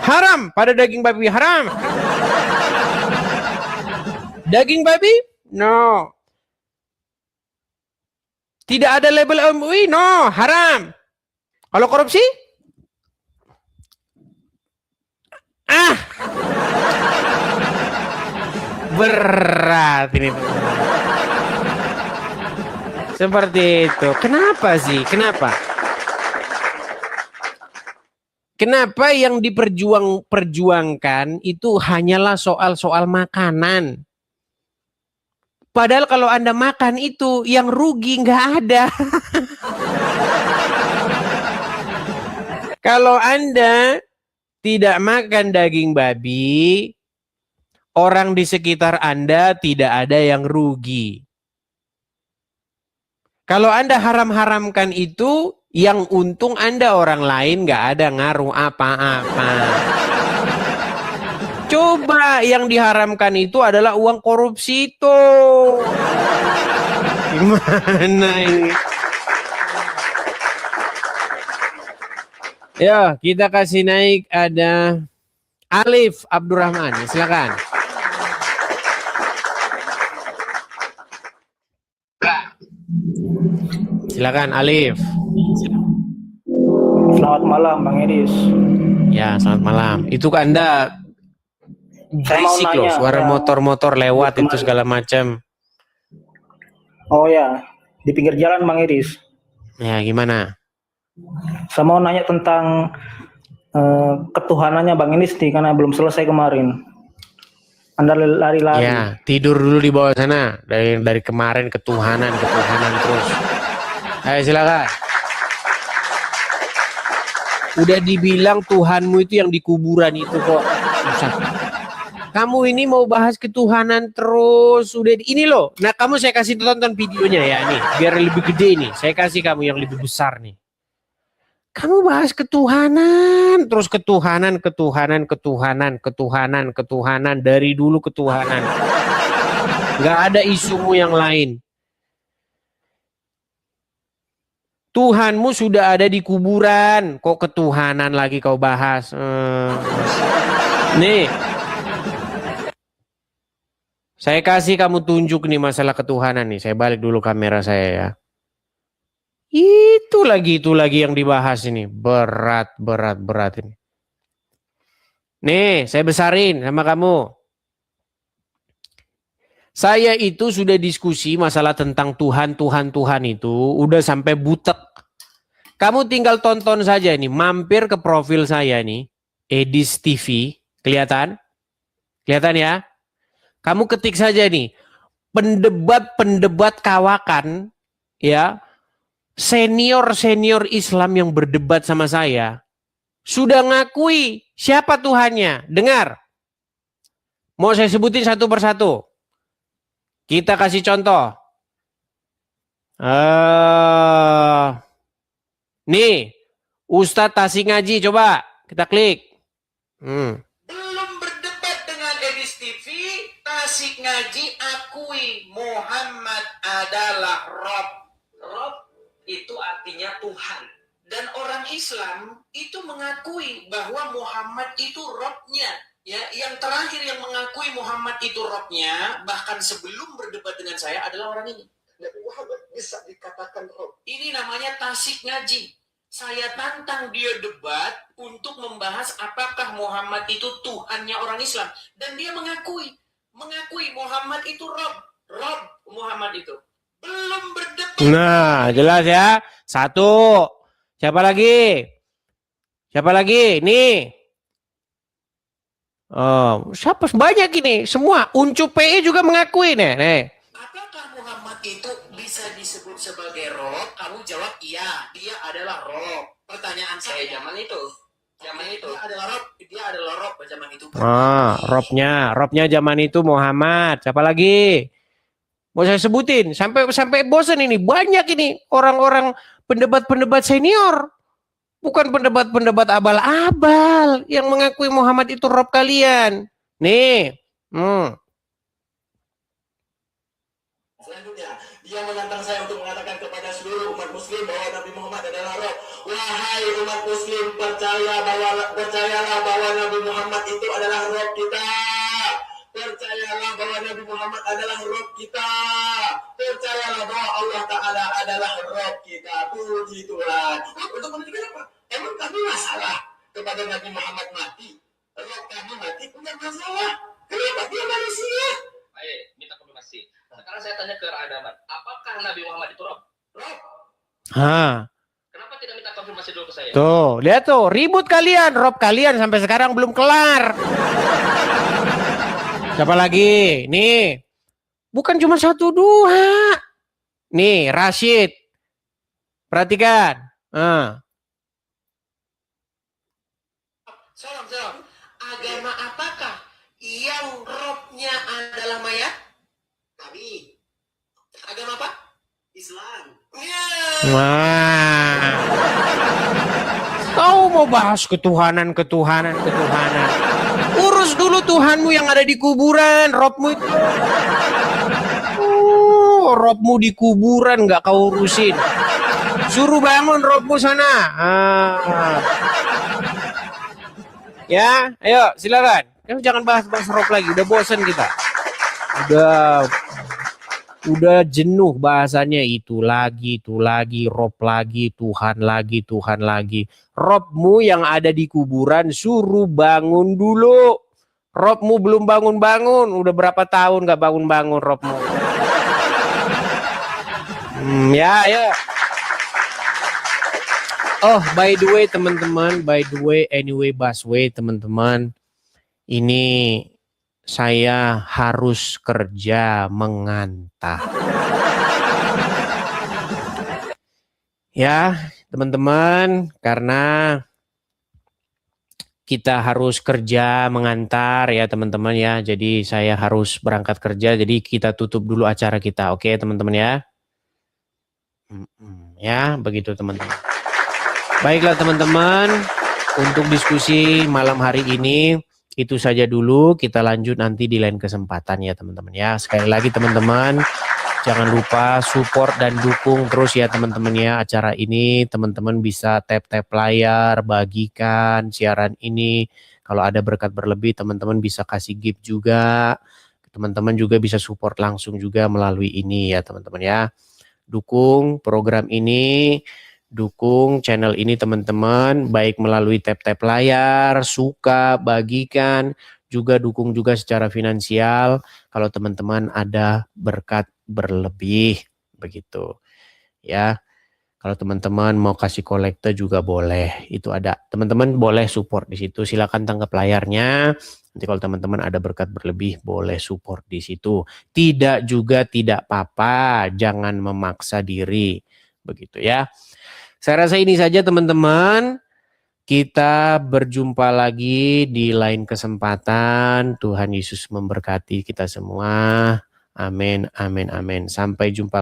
Haram pada daging babi, haram. Daging babi? No. Tidak ada label MUI? No, haram. Kalau korupsi? Berat ini. Seperti itu. Kenapa sih? Kenapa yang diperjuangkan itu hanyalah soal makanan? Padahal kalau Anda makan itu yang rugi nggak ada. Kalau Anda tidak makan daging babi, orang di sekitar Anda tidak ada yang rugi. Kalau Anda haram-haramkan itu, yang untung Anda orang lain nggak ada ngaruh apa-apa. Coba yang diharamkan itu adalah uang korupsi itu. Gimana ini? Ya, kita kasih naik ada Alif Abdurrahman. Silakan. Silakan Alif. Selamat malam Bang Edis. Ya, selamat malam. Itu kan Anda berisik loh, suara motor-motor lewat itu segala macam. Oh ya, di pinggir jalan Bang Edis. Ya, gimana? Saya mau nanya tentang ketuhanannya Bang Edis nih, karena belum selesai kemarin. Anda lari-lari. Ya, tidur dulu di bawah sana. Dari kemarin ketuhanan terus. Ayo silakan. Udah dibilang Tuhanmu itu yang di kuburan itu kok. Susah. Kamu ini mau bahas ketuhanan terus. Udah ini loh. Nah, kamu saya kasih tonton videonya ya nih, biar lebih gede nih. Saya kasih kamu yang lebih besar nih. Kamu bahas ketuhanan, terus ketuhanan dari dulu ketuhanan. Gak ada isumu yang lain. Tuhanmu sudah ada di kuburan, kok ketuhanan lagi kau bahas? Nih, saya kasih kamu tunjuk nih masalah ketuhanan nih. Saya balik dulu kamera saya ya. Itu lagi yang dibahas ini. Berat ini. Nih, saya besarin sama kamu. Saya itu sudah diskusi masalah tentang Tuhan itu udah sampai butek. Kamu tinggal tonton saja nih, mampir ke profil saya nih, Edis TV, kelihatan? Kelihatan ya? Kamu ketik saja nih, pendebat kawakan, ya, senior Islam yang berdebat sama saya, sudah ngakui siapa Tuhannya. Dengar, mau saya sebutin satu persatu. Kita kasih contoh. Nih, Ustadz Tasik Ngaji, coba kita klik. Belum berdebat dengan Edis TV, Tasik Ngaji akui Muhammad adalah Rob. Rob itu artinya Tuhan. Dan orang Islam itu mengakui bahwa Muhammad itu Robnya. Ya, yang terakhir yang mengakui Muhammad itu Robnya, bahkan sebelum berdebat dengan saya adalah orang ini. Nabi Muhammad bisa dikatakan Rob. Ini namanya Tasik Ngaji. Saya tantang dia debat untuk membahas apakah Muhammad itu Tuhannya orang Islam. Dan dia mengakui Muhammad itu Rob. Rob Muhammad itu belum berdebat. Nah, jelas ya. Satu. Siapa lagi? Siapa lagi? Nih. Oh, siapa banyak ini? Semua. Uncu PE juga mengakui nih. Apakah Muhammad itu bisa disebut sebagai Rob? Kamu jawab iya, dia adalah Rob. Pertanyaan saya zaman itu. Dia adalah Rob, pada zaman itu. Robnya zaman itu Muhammad. Siapa lagi? Mau saya sebutin sampai bosan ini. Banyak ini orang-orang pendebat-pendebat senior. Bukan pendebat-pendebat abal-abal yang mengakui Muhammad itu Rob kalian. Nih. Selanjutnya, dia menantang saya untuk mengatakan kepada seluruh umat muslim bahwa Nabi Muhammad adalah Rob. Wahai umat muslim, percayalah bahwa Nabi Muhammad itu adalah Rob kita. Percayalah bahwa Nabi Muhammad adalah Rob kita. Percayalah bahwa Allah Ta'ala adalah Rob kita. Puji Tuhan. Untuk menunjukkan apa? Emang kami masalah kepada Nabi Muhammad mati? Rob kami mati punya masalah. Kenapa dia manusia? Baik, minta konfirmasi. Sekarang saya tanya ke Adaman, apakah Nabi Muhammad itu Rob? Rob? Kenapa tidak minta konfirmasi dulu ke saya? Tuh, lihat tuh, ribut kalian, Rob kalian sampai sekarang belum kelar. Siapa lagi? Nih. Bukan cuma 1, 2. Nih, Rashid. Perhatikan. Salam. Agama apakah yang Robnya adalah mayat? Kami. Agama apa? Islam. Wah. Kau mau bahas ketuhanan. Urus dulu Tuhanmu yang ada di kuburan, Robmu itu. Robmu di kuburan nggak kau urusin. Suruh bangun Robmu sana. Ya, ayo silakan. Jangan bahas Rob lagi, udah bosan kita. Udah jenuh bahasannya itu lagi, Rob lagi, Tuhan lagi. Robmu yang ada di kuburan suruh bangun dulu. Robmu belum bangun-bangun, udah berapa tahun gak bangun-bangun Robmu. Ya, ayo. Oh, by the way teman-teman, Busway teman-teman. Ini saya harus kerja mengantar. Ya, teman-teman, karena kita harus kerja mengantar ya teman-teman ya. Jadi saya harus berangkat kerja, jadi kita tutup dulu acara kita. Oke, teman-teman ya. Ya, begitu teman-teman. Baiklah teman-teman, untuk diskusi malam hari ini itu saja dulu, kita lanjut nanti di lain kesempatan ya teman-teman ya. Sekali lagi teman-teman, jangan lupa support dan dukung terus ya teman-teman ya acara ini. Teman-teman bisa tap-tap layar, bagikan siaran ini. Kalau ada berkat berlebih teman-teman bisa kasih gift juga. Teman-teman juga bisa support langsung juga melalui ini ya teman-teman ya. Dukung program ini, dukung channel ini teman-teman, baik melalui tap-tap layar, suka, bagikan, juga dukung juga secara finansial kalau teman-teman ada berkat berlebih begitu ya. Kalau teman-teman mau kasih kolekte juga boleh, itu ada. Teman-teman boleh support di situ, silakan tangkap layarnya. Nanti kalau teman-teman ada berkat berlebih boleh support di situ. Tidak juga tidak apa-apa, jangan memaksa diri begitu ya. Saya rasa ini saja teman-teman. Kita berjumpa lagi di lain kesempatan. Tuhan Yesus memberkati kita semua. Amin, amin, amin. Sampai jumpa.